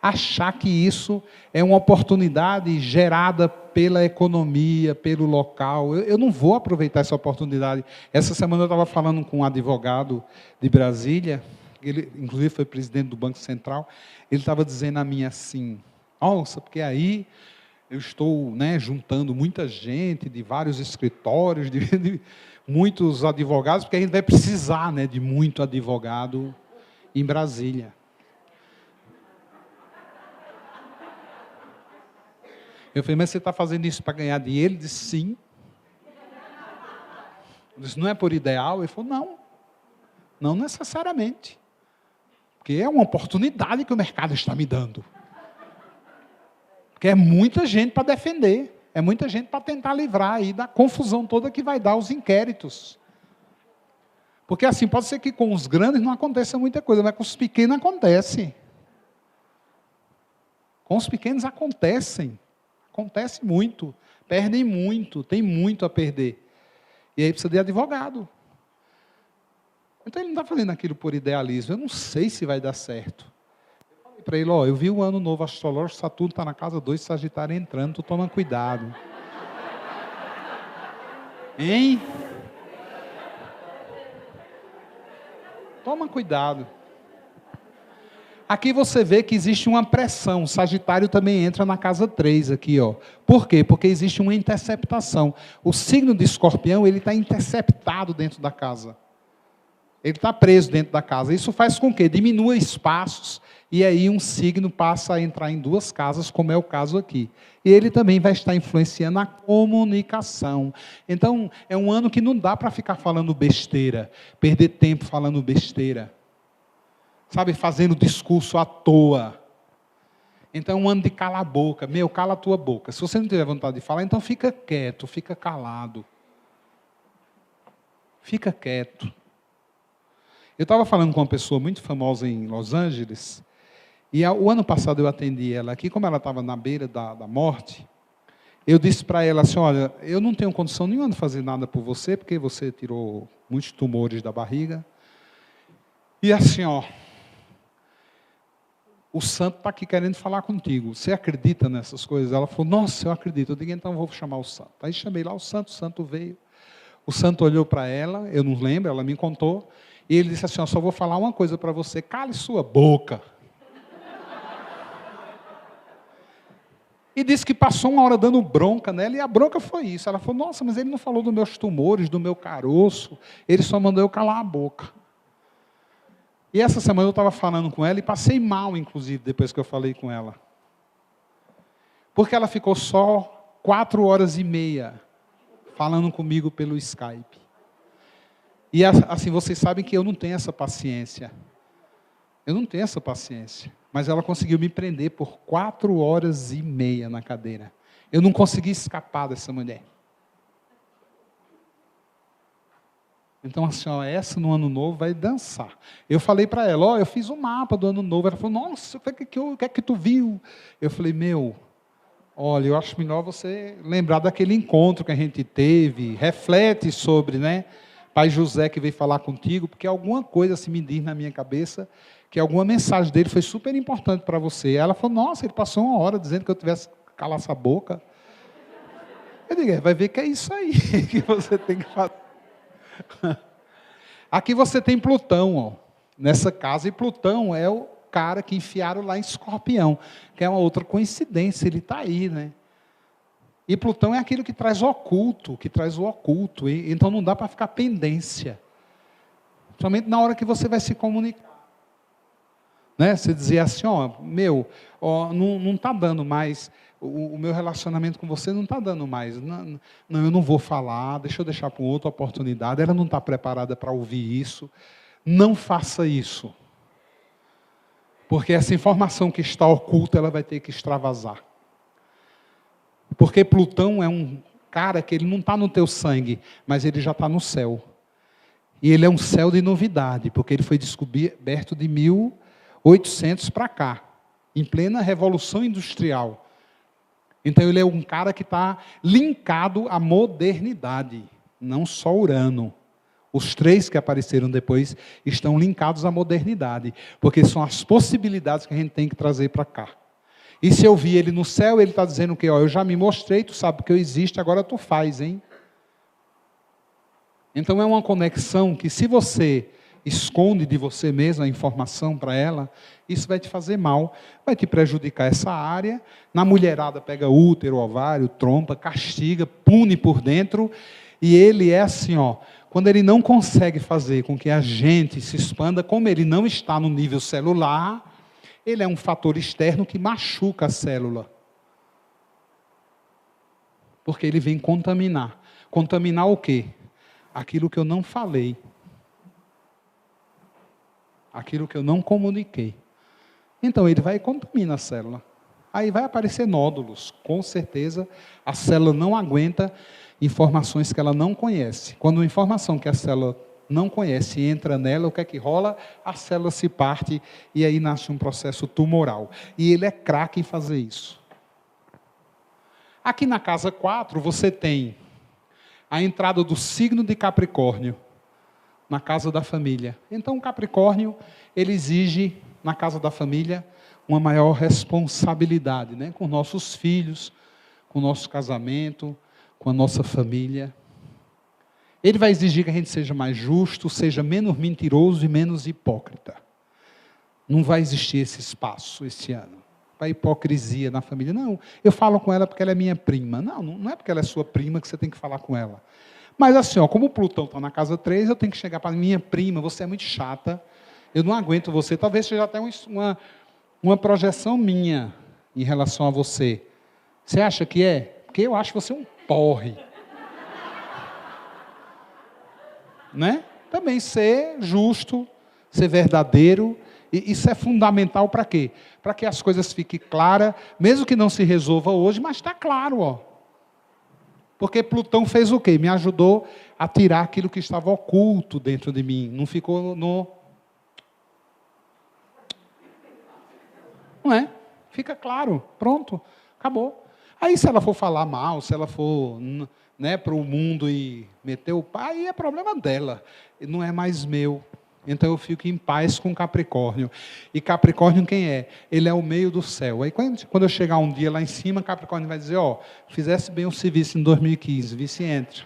achar que isso é uma oportunidade gerada pela economia, pelo local? Eu não vou aproveitar essa oportunidade. Essa semana eu estava falando com um advogado de Brasília, ele inclusive foi presidente do Banco Central, ele estava dizendo a mim assim, nossa, porque aí eu estou, né, juntando muita gente de vários escritórios, de muitos advogados, porque a gente vai precisar, né, de muito advogado em Brasília. Eu falei, mas você está fazendo isso para ganhar dinheiro? Ele disse, sim. Eu disse, não é por ideal? Ele falou, não necessariamente. Porque é uma oportunidade que o mercado está me dando. Porque é muita gente para defender. É muita gente para tentar livrar aí da confusão toda que vai dar os inquéritos. Porque assim, pode ser que com os grandes não aconteça muita coisa, mas com os pequenos acontece. Com os pequenos acontecem. Acontece muito. Perdem muito, tem muito a perder. E aí precisa de advogado. Então ele não está fazendo aquilo por idealismo. Eu não sei se vai dar certo. Eu falei para ele, ó, eu vi o ano novo astrológico, Saturno está na casa 2, Sagitário entrando, tu toma cuidado. Hein? Toma cuidado. Aqui você vê que existe uma pressão. O Sagitário também entra na casa 3 aqui, ó. Por quê? Porque existe uma interceptação. O signo de Escorpião, ele está interceptado dentro da casa. Ele está preso dentro da casa. Isso faz com que diminua espaços e aí um signo passa a entrar em 2 casas, como é o caso aqui. E ele também vai estar influenciando a comunicação. Então, é um ano que não dá para ficar falando besteira, perder tempo falando besteira. Sabe, fazendo discurso à toa. Então, é um ano de calar a boca. Cala a tua boca. Se você não tiver vontade de falar, então fica quieto, fica calado. Fica quieto. Eu estava falando com uma pessoa muito famosa em Los Angeles, e o ano passado eu atendi ela aqui, como ela estava na beira da morte, eu disse para ela assim, olha, eu não tenho condição nenhuma de fazer nada por você, porque você tirou muitos tumores da barriga, e assim, ó, o santo está aqui querendo falar contigo. Você acredita nessas coisas? Ela falou, nossa, eu acredito. Eu digo, então eu vou chamar o santo. Aí chamei lá o santo veio. O santo olhou para ela, eu não lembro, ela me contou. E ele disse assim, ó, só vou falar uma coisa para você, cale sua boca. E disse que passou uma hora dando bronca nela, e a bronca foi isso. Ela falou, nossa, mas ele não falou dos meus tumores, do meu caroço, ele só mandou eu calar a boca. E essa semana eu estava falando com ela e passei mal, inclusive, depois que eu falei com ela. Porque ela ficou só 4h30 falando comigo pelo Skype. E assim, vocês sabem que eu não tenho essa paciência. Eu não tenho essa paciência. Mas ela conseguiu me prender por 4h30 na cadeira. Eu não consegui escapar dessa mulher. Então, assim, ó, essa no ano novo vai dançar. Eu falei para ela, ó, eu fiz um mapa do ano novo. Ela falou, nossa, o que é que tu viu? Eu falei, olha, eu acho melhor você lembrar daquele encontro que a gente teve, reflete sobre, né? Pai José que veio falar contigo, porque alguma coisa se me diz na minha cabeça, que alguma mensagem dele foi super importante para você. Ela falou, nossa, ele passou 1 hora dizendo que eu tivesse que calar essa boca. Eu digo, vai ver que é isso aí que você tem que fazer. Aqui você tem Plutão, ó, nessa casa, e Plutão é o cara que enfiaram lá em Escorpião, que é uma outra coincidência, ele está aí, né? E Plutão é aquilo que traz o oculto, então não dá para ficar pendência. Somente na hora que você vai se comunicar. Né? Você dizer assim, não está dando mais, o meu relacionamento com você não está dando mais. Não, eu não vou falar, deixa eu deixar para uma outra oportunidade, ela não está preparada para ouvir isso. Não faça isso. Porque essa informação que está oculta, ela vai ter que extravasar. Porque Plutão é um cara que ele não está no teu sangue, mas ele já está no céu. E ele é um céu de novidade, porque ele foi descoberto de 1800 para cá, em plena Revolução Industrial. Então ele é um cara que está linkado à modernidade, não só Urano. Os 3 que apareceram depois estão linkados à modernidade, porque são as possibilidades que a gente tem que trazer para cá. E se eu vi ele no céu, ele está dizendo que, eu já me mostrei, tu sabe que eu existo, agora tu faz, hein? Então é uma conexão que, se você esconde de você mesmo a informação para ela, isso vai te fazer mal, vai te prejudicar essa área. Na mulherada pega útero, ovário, trompa, castiga, pune por dentro, e ele é assim, quando ele não consegue fazer com que a gente se expanda, como ele não está no nível celular, ele é um fator externo que machuca a célula. Porque ele vem contaminar. Contaminar o quê? Aquilo que eu não falei. Aquilo que eu não comuniquei. Então ele vai e contamina a célula. Aí vai aparecer nódulos. Com certeza a célula não aguenta informações que ela não conhece. Quando uma informação que a célula não conhece e entra nela, o que é que rola? A célula se parte e aí nasce um processo tumoral. E ele é craque em fazer isso. Aqui na casa 4, você tem a entrada do signo de Capricórnio na casa da família. Então, o Capricórnio, ele exige, na casa da família, uma maior responsabilidade, né? Com nossos filhos, com o nosso casamento, com a nossa família. Ele vai exigir que a gente seja mais justo, seja menos mentiroso e menos hipócrita. Não vai existir esse espaço esse ano. Para hipocrisia na família. Não, eu falo com ela porque ela é minha prima. Não, não é porque ela é sua prima que você tem que falar com ela. Mas assim, ó, como o Plutão está na casa 3, eu tenho que chegar para minha prima, você é muito chata, eu não aguento você. Talvez seja até uma projeção minha em relação a você. Você acha que é? Porque eu acho você um porre. Né? Também ser justo, ser verdadeiro. E isso é fundamental para quê? Para que as coisas fiquem claras, mesmo que não se resolva hoje, mas está claro, ó. Porque Plutão fez o quê? Me ajudou a tirar aquilo que estava oculto dentro de mim. Não ficou no... Não é? Fica claro. Pronto. Acabou. Aí se ela for falar mal, se ela for, né, para o mundo e meter o pé, aí é problema dela. Não é mais meu. Então eu fico em paz com Capricórnio. E Capricórnio quem é? Ele é o meio do céu. Aí quando eu chegar um dia lá em cima, Capricórnio vai dizer, ó, fizesse bem o serviço em 2015, vice entre.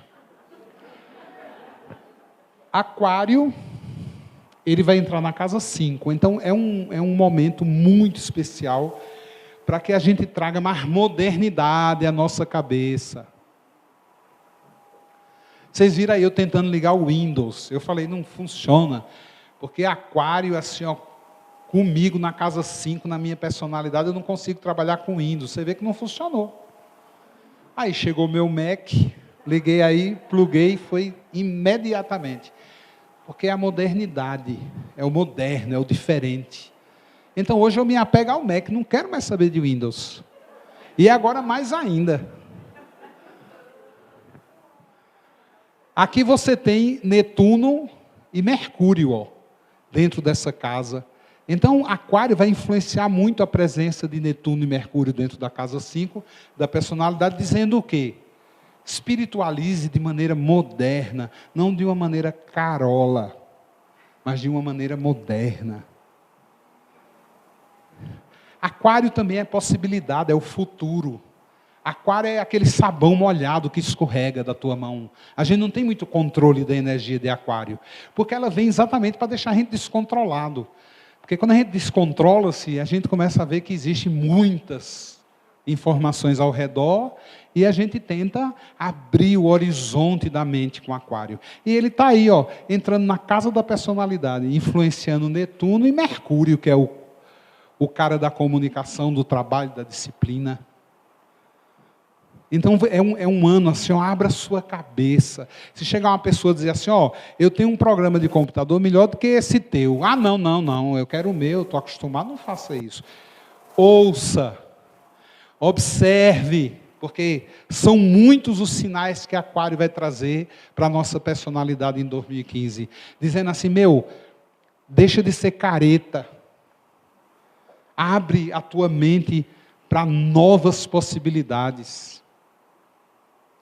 Aquário, ele vai entrar na casa 5. Então é um momento muito especial para que a gente traga mais modernidade à nossa cabeça. Vocês viram aí eu tentando ligar o Windows. Eu falei, não funciona. Porque Aquário, assim, ó, comigo na casa 5, na minha personalidade, eu não consigo trabalhar com Windows. Você vê que não funcionou. Aí chegou o meu Mac, liguei aí, pluguei, foi imediatamente. Porque é a modernidade, é o moderno, é o diferente. Então hoje eu me apego ao Mac, não quero mais saber de Windows. E agora mais ainda. Aqui você tem Netuno e Mercúrio, ó, dentro dessa casa. Então, Aquário vai influenciar muito a presença de Netuno e Mercúrio dentro da casa 5, da personalidade, dizendo o quê? Espiritualize de maneira moderna, não de uma maneira carola, mas de uma maneira moderna. Aquário também é possibilidade, é o futuro. Aquário é aquele sabão molhado que escorrega da tua mão. A gente não tem muito controle da energia de Aquário, porque ela vem exatamente para deixar a gente descontrolado. Porque quando a gente descontrola-se, a gente começa a ver que existem muitas informações ao redor e a gente tenta abrir o horizonte da mente com Aquário. E ele está aí, ó, entrando na casa da personalidade, influenciando Netuno e Mercúrio, que é o cara da comunicação, do trabalho, da disciplina. Então é um ano assim, ó, abra a sua cabeça. Se chegar uma pessoa e dizer assim, ó, eu tenho um programa de computador melhor do que esse teu. Ah, não, eu quero o meu, estou acostumado, não faça isso. Ouça, observe, porque são muitos os sinais que Aquário vai trazer para a nossa personalidade em 2015. Dizendo assim, deixa de ser careta. Abre a tua mente para novas possibilidades.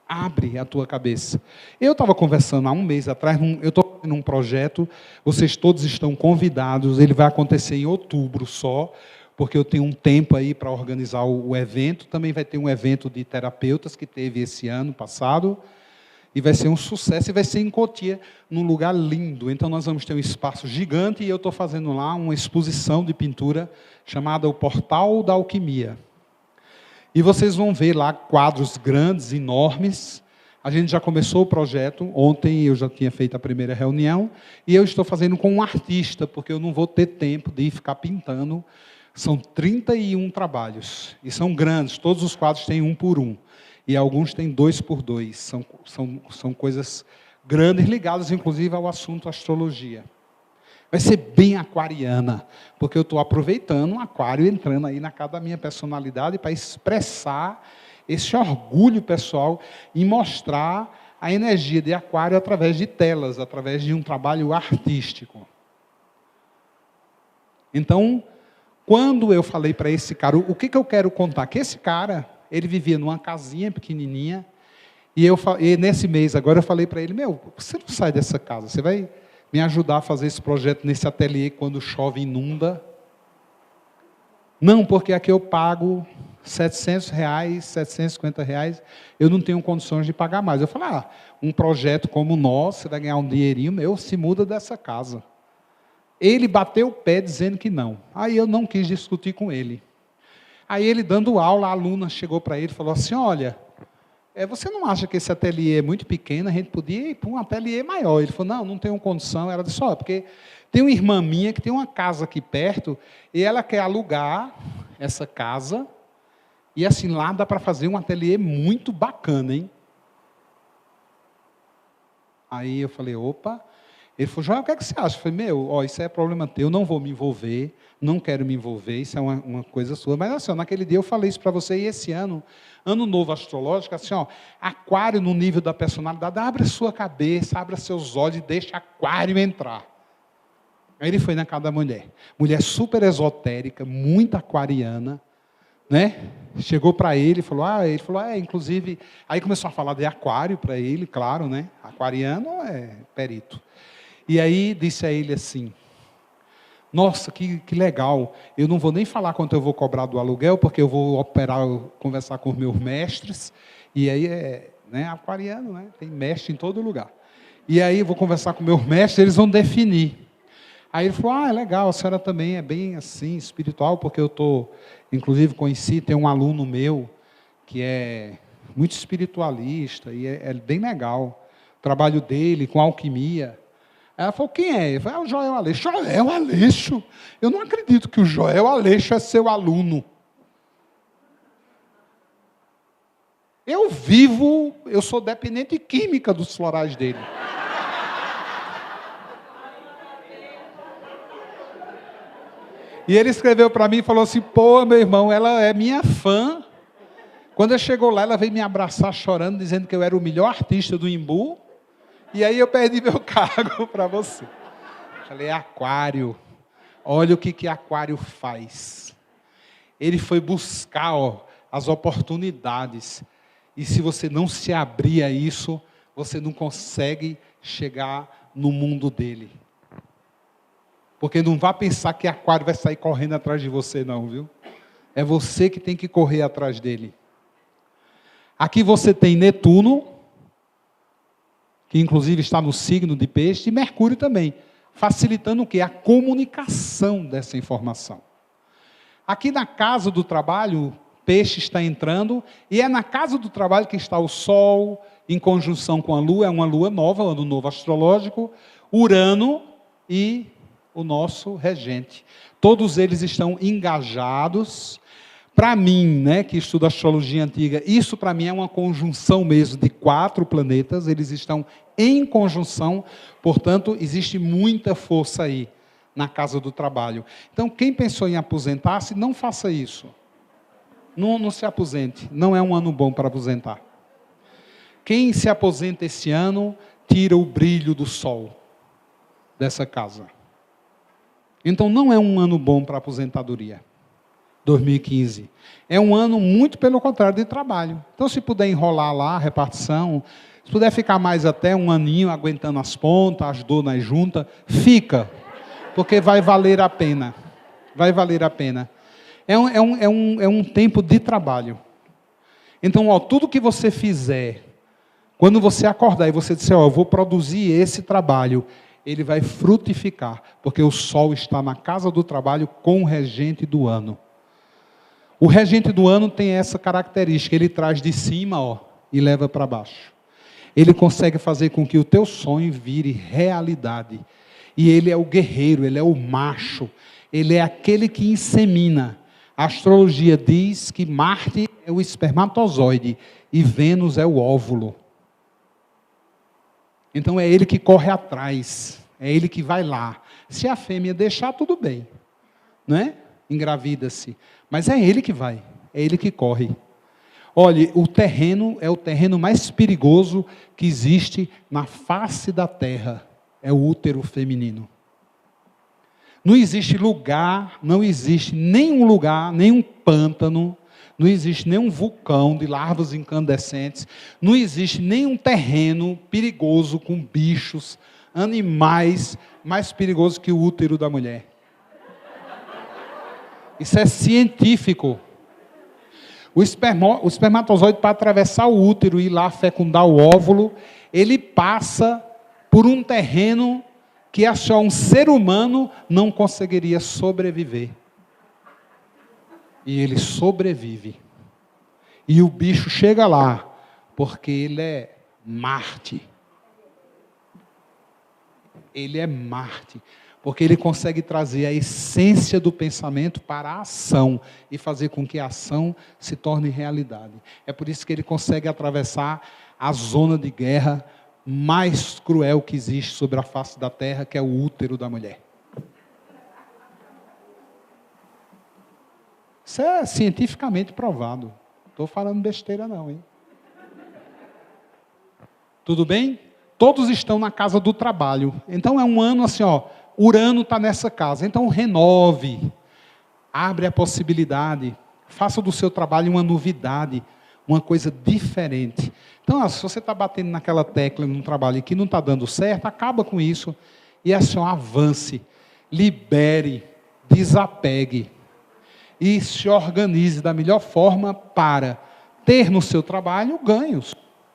Abre a tua cabeça. Eu estava conversando há um mês atrás, eu estou fazendo um projeto, vocês todos estão convidados, ele vai acontecer em outubro só, porque eu tenho um tempo aí para organizar o evento, também vai ter um evento de terapeutas que teve esse ano passado, e vai ser um sucesso, e vai ser em Cotia, num lugar lindo. Então nós vamos ter um espaço gigante, e eu estou fazendo lá uma exposição de pintura, chamada O Portal da Alquimia. E vocês vão ver lá quadros grandes, enormes. A gente já começou o projeto. Ontem eu já tinha feito a primeira reunião. E eu estou fazendo com um artista, porque eu não vou ter tempo de ficar pintando. São 31 trabalhos. E são grandes. Todos os quadros têm 1 por 1. E alguns têm 2 por 2. São coisas grandes, ligadas, inclusive, ao assunto astrologia. Vai ser bem aquariana, porque eu estou aproveitando um Aquário entrando aí na casa da minha personalidade para expressar esse orgulho pessoal e mostrar a energia de Aquário através de telas, através de um trabalho artístico. Então, quando eu falei para esse cara, o que eu quero contar? Que esse cara, ele vivia numa casinha pequenininha, e nesse mês agora eu falei para ele, você não sai dessa casa, você vai me ajudar a fazer esse projeto nesse ateliê quando chove inunda? Não, porque aqui eu pago R$700, R$750, eu não tenho condições de pagar mais. Eu falei, um projeto como o nosso, você vai ganhar um dinheirinho, se muda dessa casa. Ele bateu o pé dizendo que não. Aí eu não quis discutir com ele. Aí ele dando aula, a aluna chegou para ele e falou assim, olha, você não acha que esse ateliê é muito pequeno? A gente podia ir para um ateliê maior. Ele falou, não tenho condição. Ela disse, porque tem uma irmã minha que tem uma casa aqui perto e ela quer alugar essa casa e assim lá dá para fazer um ateliê muito bacana, hein? Aí eu falei, opa. Ele falou, Joel, o que é que você acha? Eu falei, isso é problema teu, eu não vou me envolver, não quero me envolver, isso é uma coisa sua. Mas assim, naquele dia eu falei isso para você, e esse ano novo astrológico, assim, aquário no nível da personalidade, abre a sua cabeça, abre seus olhos e deixa aquário entrar. Aí ele foi na casa da mulher super esotérica, muito aquariana, né? Chegou para ele falou, inclusive, aí começou a falar de aquário para ele, claro, né? Aquariano é perito. E aí disse a ele assim, nossa, que legal, eu não vou nem falar quanto eu vou cobrar do aluguel, porque eu vou conversar com os meus mestres, e aí aquariano, né? Tem mestre em todo lugar. E aí eu vou conversar com meus mestres, eles vão definir. Aí ele falou, é legal, a senhora também é bem assim, espiritual, porque eu inclusive tem um aluno meu, que é muito espiritualista, e é bem legal, o trabalho dele com alquimia. Ela falou, quem é? Eu falei, o Joel Aleixo. Joel Aleixo? Eu não acredito que o Joel Aleixo é seu aluno. Eu sou dependente química dos florais dele. E ele escreveu para mim e falou assim, meu irmão, ela é minha fã. Quando eu chegou lá, ela veio me abraçar chorando, dizendo que eu era o melhor artista do Imbu. E aí eu perdi meu cargo para você. Falei, aquário. Olha o que aquário faz. Ele foi buscar as oportunidades. E se você não se abrir a isso, você não consegue chegar no mundo dele. Porque não vá pensar que aquário vai sair correndo atrás de você, não, viu? É você que tem que correr atrás dele. Aqui você tem Netuno, que inclusive está no signo de Peixe, e Mercúrio também, facilitando o quê? A comunicação dessa informação. Aqui na casa do trabalho, Peixe está entrando, e é na casa do trabalho que está o Sol, em conjunção com a Lua, é uma Lua nova, um ano novo astrológico, Urano e o nosso regente. Todos eles estão engajados. Para mim, que estudo astrologia antiga, isso para mim é uma conjunção mesmo de 4 planetas, eles estão em conjunção, portanto, existe muita força aí na casa do trabalho. Então, quem pensou em aposentar-se, não faça isso. Não se aposente, não é um ano bom para aposentar. Quem se aposenta esse ano, tira o brilho do sol dessa casa. Então, não é um ano bom para aposentadoria. 2015. É um ano muito pelo contrário de trabalho. Então, se puder enrolar lá a repartição, se puder ficar mais até um aninho aguentando as pontas, as dores nas juntas, fica, porque vai valer a pena. Vai valer a pena. É um tempo de trabalho. Então, tudo que você fizer, quando você acordar e você disser, eu vou produzir esse trabalho, ele vai frutificar, porque o Sol está na casa do trabalho com o regente do ano. O regente do ano tem essa característica, ele traz de cima e leva para baixo. Ele consegue fazer com que o teu sonho vire realidade. E ele é o guerreiro, ele é o macho, ele é aquele que insemina. A astrologia diz que Marte é o espermatozoide e Vênus é o óvulo. Então é ele que corre atrás, é ele que vai lá. Se a fêmea deixar, tudo bem, né? Engravida-se. Mas é ele que vai, é ele que corre. Olha, o terreno é o terreno mais perigoso que existe na face da terra. É o útero feminino. Não existe lugar, não existe nenhum lugar, nenhum pântano, não existe nenhum vulcão de larvas incandescentes, não existe nenhum terreno perigoso com bichos, animais, mais perigoso que o útero da mulher. Isso é científico. O espermatozoide, para atravessar o útero e ir lá fecundar o óvulo, ele passa por um terreno que só um ser humano não conseguiria sobreviver. E ele sobrevive. E o bicho chega lá, porque ele é Marte. Ele é Marte. Porque ele consegue trazer a essência do pensamento para a ação e fazer com que a ação se torne realidade. É por isso que ele consegue atravessar a zona de guerra mais cruel que existe sobre a face da terra, que é o útero da mulher. Isso é cientificamente provado. Não estou falando besteira não, hein? Tudo bem? Todos estão na casa do trabalho. Então é um ano assim, ó, Urano está nessa casa. Então renove, abre a possibilidade, faça do seu trabalho uma novidade, uma coisa diferente. Então, se você está batendo naquela tecla num trabalho que não está dando certo, acaba com isso e assim, ó, avance, libere, desapegue e se organize da melhor forma para ter no seu trabalho ganhos.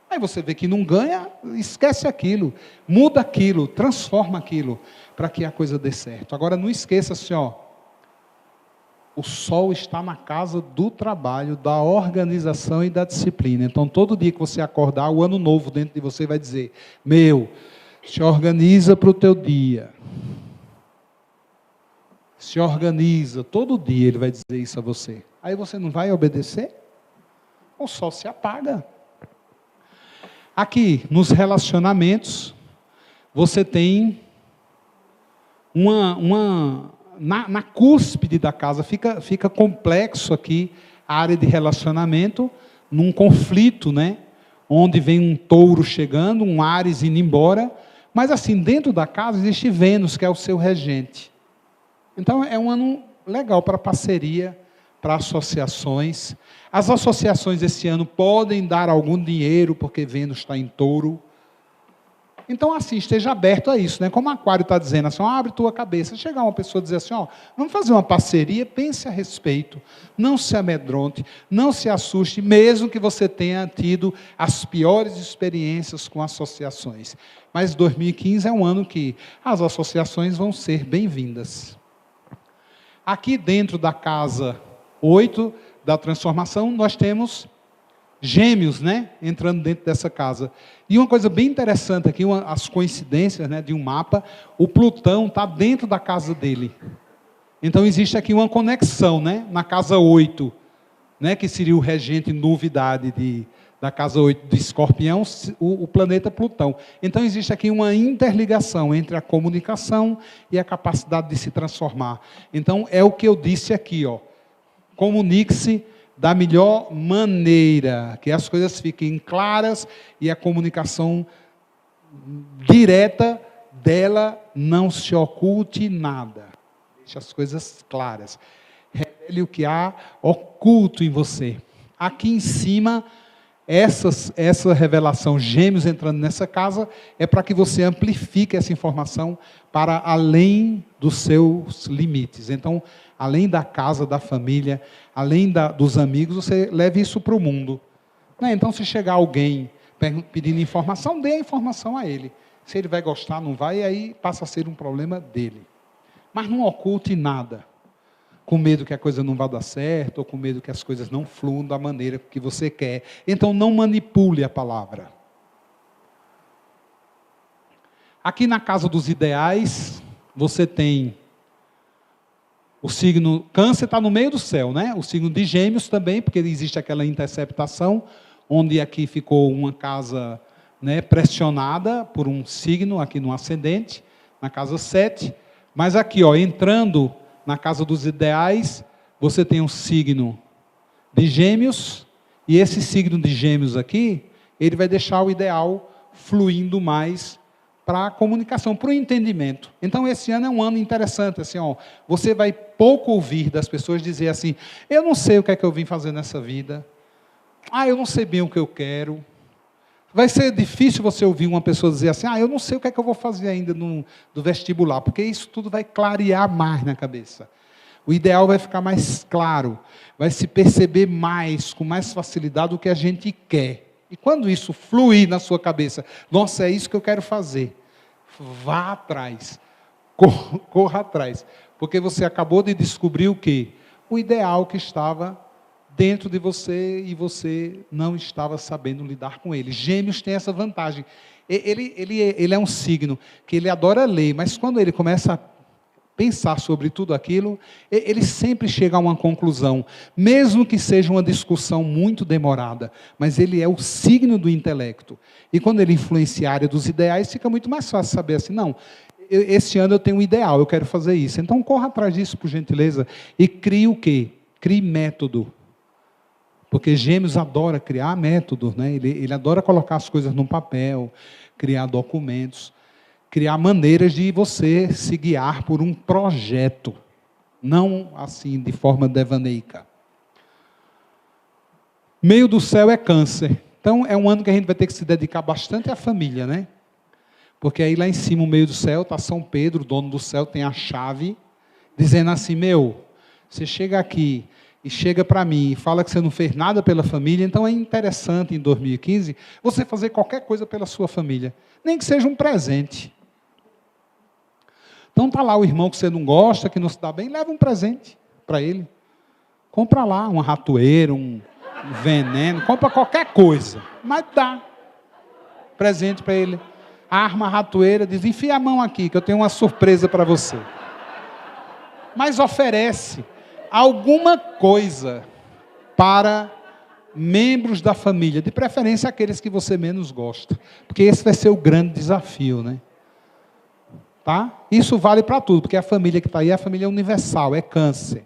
Aí você vê que não ganha, esquece aquilo, muda aquilo, transforma aquilo, para que a coisa dê certo. Agora não esqueça assim, ó, o sol está na casa do trabalho, da organização e da disciplina. Então todo dia que você acordar, o ano novo dentro de você vai dizer, se organiza para o teu dia. Se organiza, todo dia ele vai dizer isso a você. Aí você não vai obedecer? O sol se apaga. Aqui, nos relacionamentos, você tem na cúspide da casa, fica complexo aqui a área de relacionamento, num conflito, né? Onde vem um touro chegando, um Áries indo embora, mas assim, dentro da casa existe Vênus, que é o seu regente. Então, é um ano legal para parceria, para associações. As associações esse ano podem dar algum dinheiro, porque Vênus está em touro. Então, assim, esteja aberto a isso, né? Como o Aquário está dizendo, assim, ó, abre tua cabeça. Chegar uma pessoa e dizer assim, ó, vamos fazer uma parceria, pense a respeito, não se amedronte, não se assuste, mesmo que você tenha tido as piores experiências com associações. Mas 2015 é um ano que as associações vão ser bem-vindas. Aqui dentro da casa 8 da transformação, nós temos Gêmeos, né, entrando dentro dessa casa. E uma coisa bem interessante aqui, as coincidências, né, de um mapa, o Plutão está dentro da casa dele. Então existe aqui uma conexão, né, na casa 8, né, que seria o regente novidade da casa 8 de Escorpião, o planeta Plutão. Então existe aqui uma interligação entre a comunicação e a capacidade de se transformar. Então é o que eu disse aqui, ó. Comunique-se da melhor maneira, que as coisas fiquem claras e a comunicação direta dela não se oculte nada. Deixe as coisas claras. Revele o que há oculto em você. Aqui em cima, essa revelação, Gêmeos entrando nessa casa, é para que você amplifique essa informação para além dos seus limites. Então, além da casa, da família, além dos amigos, você leve isso para o mundo. Né? Então, se chegar alguém pedindo informação, dê a informação a ele. Se ele vai gostar, não vai, aí passa a ser um problema dele. Mas não oculte nada, com medo que a coisa não vá dar certo, ou com medo que as coisas não fluam da maneira que você quer. Então, não manipule a palavra. Aqui na casa dos ideais, você tem o signo Câncer, está no meio do céu, né? O signo de Gêmeos também, porque existe aquela interceptação, onde aqui ficou uma casa, né, pressionada por um signo, aqui no ascendente, na casa 7. Mas aqui, ó, entrando na casa dos ideais, você tem um signo de Gêmeos, e esse signo de Gêmeos aqui, ele vai deixar o ideal fluindo mais para a comunicação, para o entendimento. Então, esse ano é um ano interessante, assim, ó, você vai pouco ouvir das pessoas dizer assim, eu não sei o que é que eu vim fazer nessa vida, eu não sei bem o que eu quero. Vai ser difícil você ouvir uma pessoa dizer assim, eu não sei o que é que eu vou fazer ainda do vestibular, porque isso tudo vai clarear mais na cabeça. O ideal vai ficar mais claro, vai se perceber mais, com mais facilidade, o que a gente quer. E quando isso fluir na sua cabeça, nossa, é isso que eu quero fazer. vá atrás, corra atrás, porque você acabou de descobrir o quê? O ideal que estava dentro de você e você não estava sabendo lidar com ele. Gêmeos tem essa vantagem. Ele é um signo que ele adora ler, mas quando ele começa a pensar sobre tudo aquilo, ele sempre chega a uma conclusão, mesmo que seja uma discussão muito demorada, mas ele é o signo do intelecto. E quando ele influencia a área dos ideais, fica muito mais fácil saber assim, não, esse ano eu tenho um ideal, eu quero fazer isso. Então corra atrás disso, por gentileza, e crie o quê? Crie método. Porque Gêmeos adora criar métodos, né? Ele adora colocar as coisas num papel, criar documentos, criar maneiras de você se guiar por um projeto, não assim de forma devaneica. Meio do céu é Câncer. Então é um ano que a gente vai ter que se dedicar bastante à família, né? Porque aí lá em cima, o meio do céu, está São Pedro, o dono do céu, tem a chave, dizendo assim, você chega aqui e chega para mim e fala que você não fez nada pela família, então é interessante em 2015 você fazer qualquer coisa pela sua família, nem que seja um presente. Então está lá o irmão que você não gosta, que não se dá bem, leva um presente para ele. Compra lá uma ratoeira, um veneno, compra qualquer coisa, mas dá presente para ele. Arma a ratoeira, diz, enfia a mão aqui, que eu tenho uma surpresa para você. Mas oferece alguma coisa para membros da família, de preferência aqueles que você menos gosta, porque esse vai ser o grande desafio, né? Tá? Isso vale para tudo, porque a família que está aí é a família universal, é Câncer.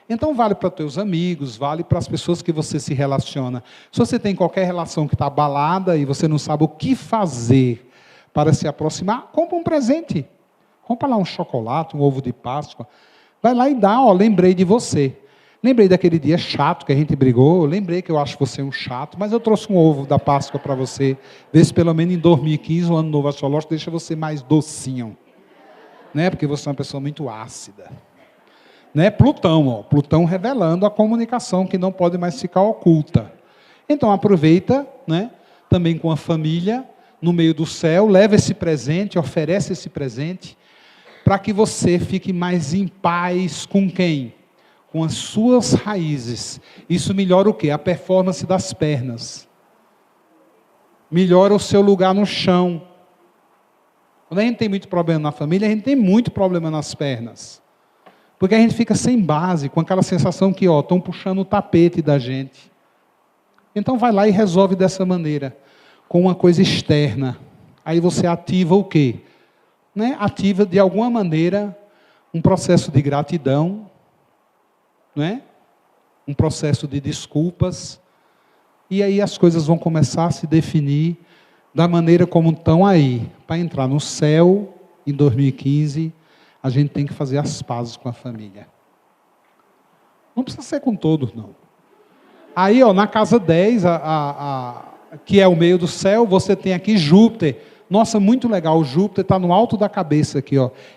Então vale para os teus amigos, vale para as pessoas que você se relaciona. Se você tem qualquer relação que está abalada e você não sabe o que fazer para se aproximar, compra um presente. Compra lá um chocolate, um ovo de Páscoa. Vai lá e dá, lembrei de você. Lembrei daquele dia chato que a gente brigou, lembrei que eu acho você um chato, mas eu trouxe um ovo da Páscoa para você, ver se pelo menos em 2015, o ano novo astrológico, deixa você mais docinho. Né? Porque você é uma pessoa muito ácida. Né? Plutão revelando a comunicação que não pode mais ficar oculta. Então aproveita, né? Também com a família, no meio do céu, leva esse presente, oferece esse presente, para que você fique mais em paz com quem? Com as suas raízes. Isso melhora o quê? A performance das pernas. Melhora o seu lugar no chão. Quando a gente tem muito problema na família, a gente tem muito problema nas pernas. Porque a gente fica sem base, com aquela sensação que estão puxando o tapete da gente. Então vai lá e resolve dessa maneira, com uma coisa externa. Aí você ativa o quê? Né? Ativa de alguma maneira um processo de gratidão, né? Um processo de desculpas, e aí as coisas vão começar a se definir da maneira como estão aí. Para entrar no céu, em 2015, a gente tem que fazer as pazes com a família. Não precisa ser com todos, não. Aí, na casa 10, que é o meio do céu, você tem aqui Júpiter. Nossa, muito legal, o Júpiter está no alto da cabeça aqui,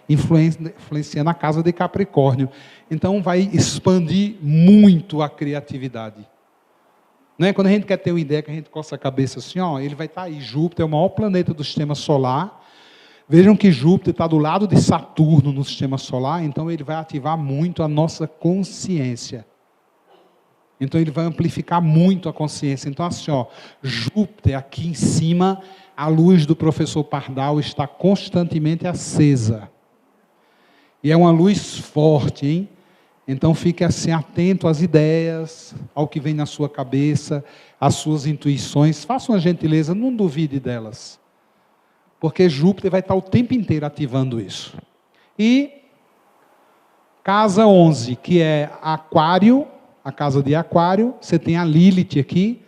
influenciando a casa de Capricórnio. Então vai expandir muito a criatividade. Né? Quando a gente quer ter uma ideia, que a gente coça a cabeça assim, ele vai estar aí. Júpiter é o maior planeta do sistema solar. Vejam que Júpiter está do lado de Saturno no sistema solar, então ele vai ativar muito a nossa consciência. Então ele vai amplificar muito a consciência. Então assim, Júpiter aqui em cima, a luz do professor Pardal está constantemente acesa. E é uma luz forte, hein? Então fique assim atento às ideias, ao que vem na sua cabeça, às suas intuições. Faça uma gentileza, não duvide delas. Porque Júpiter vai estar o tempo inteiro ativando isso. E casa 11, que é Aquário, a casa de Aquário, você tem a Lilith aqui,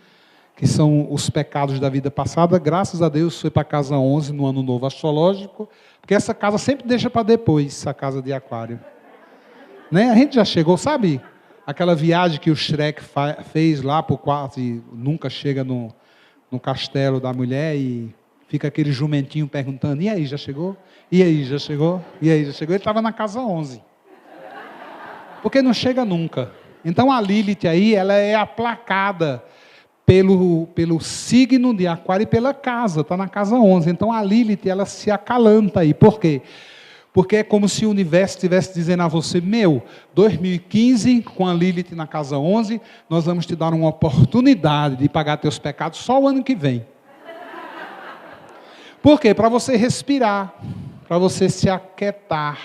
que são os pecados da vida passada. Graças a Deus foi para a casa 11 no ano novo astrológico, porque essa casa sempre deixa para depois, a casa de Aquário. Né? A gente já chegou, sabe? Aquela viagem que o Shrek fez lá para o quarto e nunca chega no castelo da mulher e fica aquele jumentinho perguntando, e aí, já chegou? E aí, já chegou? E aí, já chegou? Ele estava na casa 11. Porque não chega nunca. Então a Lilith aí, ela é aplacada pelo signo de Aquário e pela casa, está na casa 11. Então a Lilith, ela se acalanta aí. Por quê? Porque é como se o universo estivesse dizendo a você, 2015, com a Lilith na casa 11, nós vamos te dar uma oportunidade de pagar teus pecados só o ano que vem. Por quê? Para você respirar, para você se aquietar.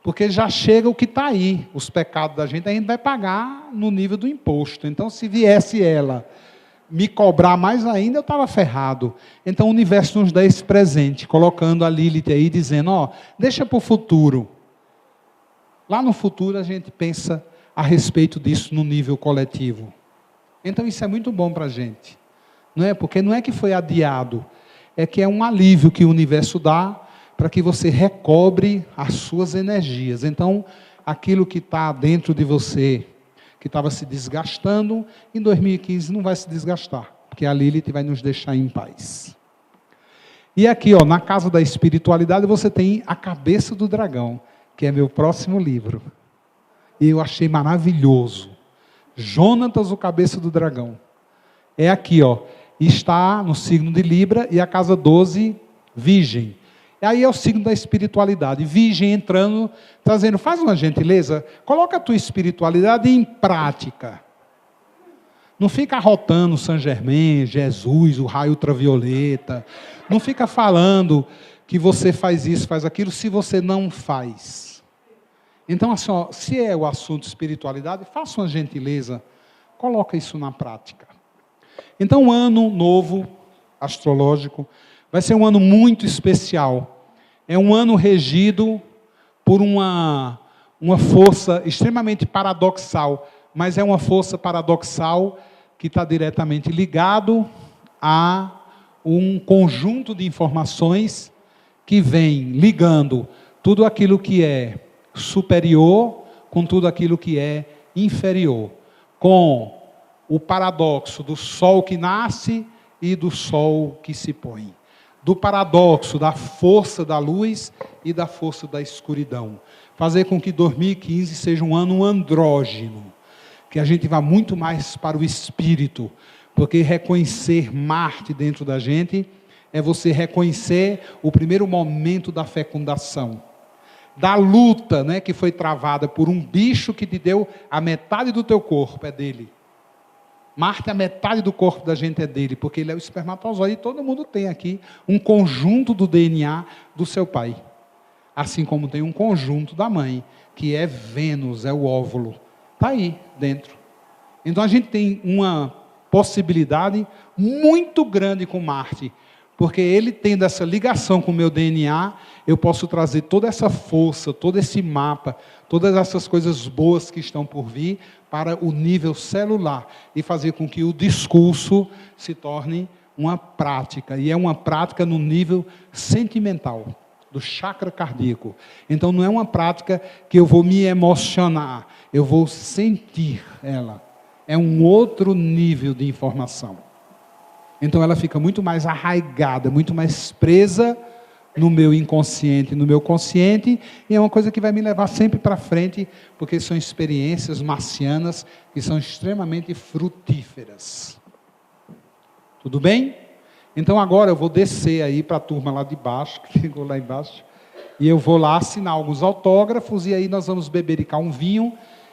Porque já chega o que está aí, os pecados da gente, a gente vai pagar no nível do imposto. Então, se viesse ela me cobrar mais ainda, eu estava ferrado. Então, o universo nos dá esse presente, colocando a Lilith aí, dizendo, deixa para o futuro. Lá no futuro, a gente pensa a respeito disso no nível coletivo. Então, isso é muito bom para a gente. Não é? Porque não é que foi adiado, é que é um alívio que o universo dá, para que você recobre as suas energias. Então, aquilo que está dentro de você, que estava se desgastando, em 2015 não vai se desgastar, porque a Lilith vai nos deixar em paz. E aqui, na Casa da Espiritualidade, você tem a Cabeça do Dragão, que é meu próximo livro. E eu achei maravilhoso. Jonatas, o Cabeça do Dragão. É aqui, está no signo de Libra, e a casa 12, Virgem. Aí é o signo da espiritualidade. Virgem entrando, trazendo, faz uma gentileza, coloca a tua espiritualidade em prática. Não fica arrotando Saint Germain, Jesus, o raio ultravioleta. Não fica falando que você faz isso, faz aquilo, se você não faz. Então, assim, se é o assunto espiritualidade, faça uma gentileza, coloca isso na prática. Então, ano novo, astrológico, vai ser um ano muito especial. É um ano regido por uma força extremamente paradoxal, mas é uma força paradoxal que está diretamente ligado a um conjunto de informações que vem ligando tudo aquilo que é superior com tudo aquilo que é inferior, com o paradoxo do sol que nasce e do sol que se põe. Do paradoxo da força da luz e da força da escuridão. Fazer com que 2015 seja um ano andrógeno, que a gente vá muito mais para o espírito, porque reconhecer Marte dentro da gente é você reconhecer o primeiro momento da fecundação, da luta, que foi travada por um bicho que te deu a metade do teu corpo, é dele. Marte, a metade do corpo da gente é dele, porque ele é o espermatozoide, e todo mundo tem aqui um conjunto do DNA do seu pai. Assim como tem um conjunto da mãe, que é Vênus, é o óvulo. Está aí dentro. Então a gente tem uma possibilidade muito grande com Marte, porque ele tendo essa ligação com o meu DNA, eu posso trazer toda essa força, todo esse mapa, todas essas coisas boas que estão por vir para o nível celular e fazer com que o discurso se torne uma prática, e é uma prática no nível sentimental, do chakra cardíaco. Então não é uma prática que eu vou me emocionar, eu vou sentir ela. É um outro nível de informação. Então ela fica muito mais arraigada, muito mais presa no meu inconsciente, no meu consciente, e é uma coisa que vai me levar sempre para frente, porque são experiências marcianas que são extremamente frutíferas. Tudo bem? Então agora eu vou descer aí para a turma lá de baixo, que ficou lá embaixo, e eu vou lá assinar alguns autógrafos, e aí nós vamos bebericar um vinho,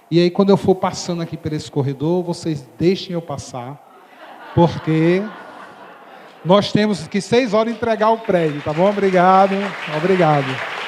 e aí quando eu for passando aqui por esse corredor, vocês deixem eu passar, porque nós temos que 6 horas entregar o prédio, tá bom? Obrigado, obrigado.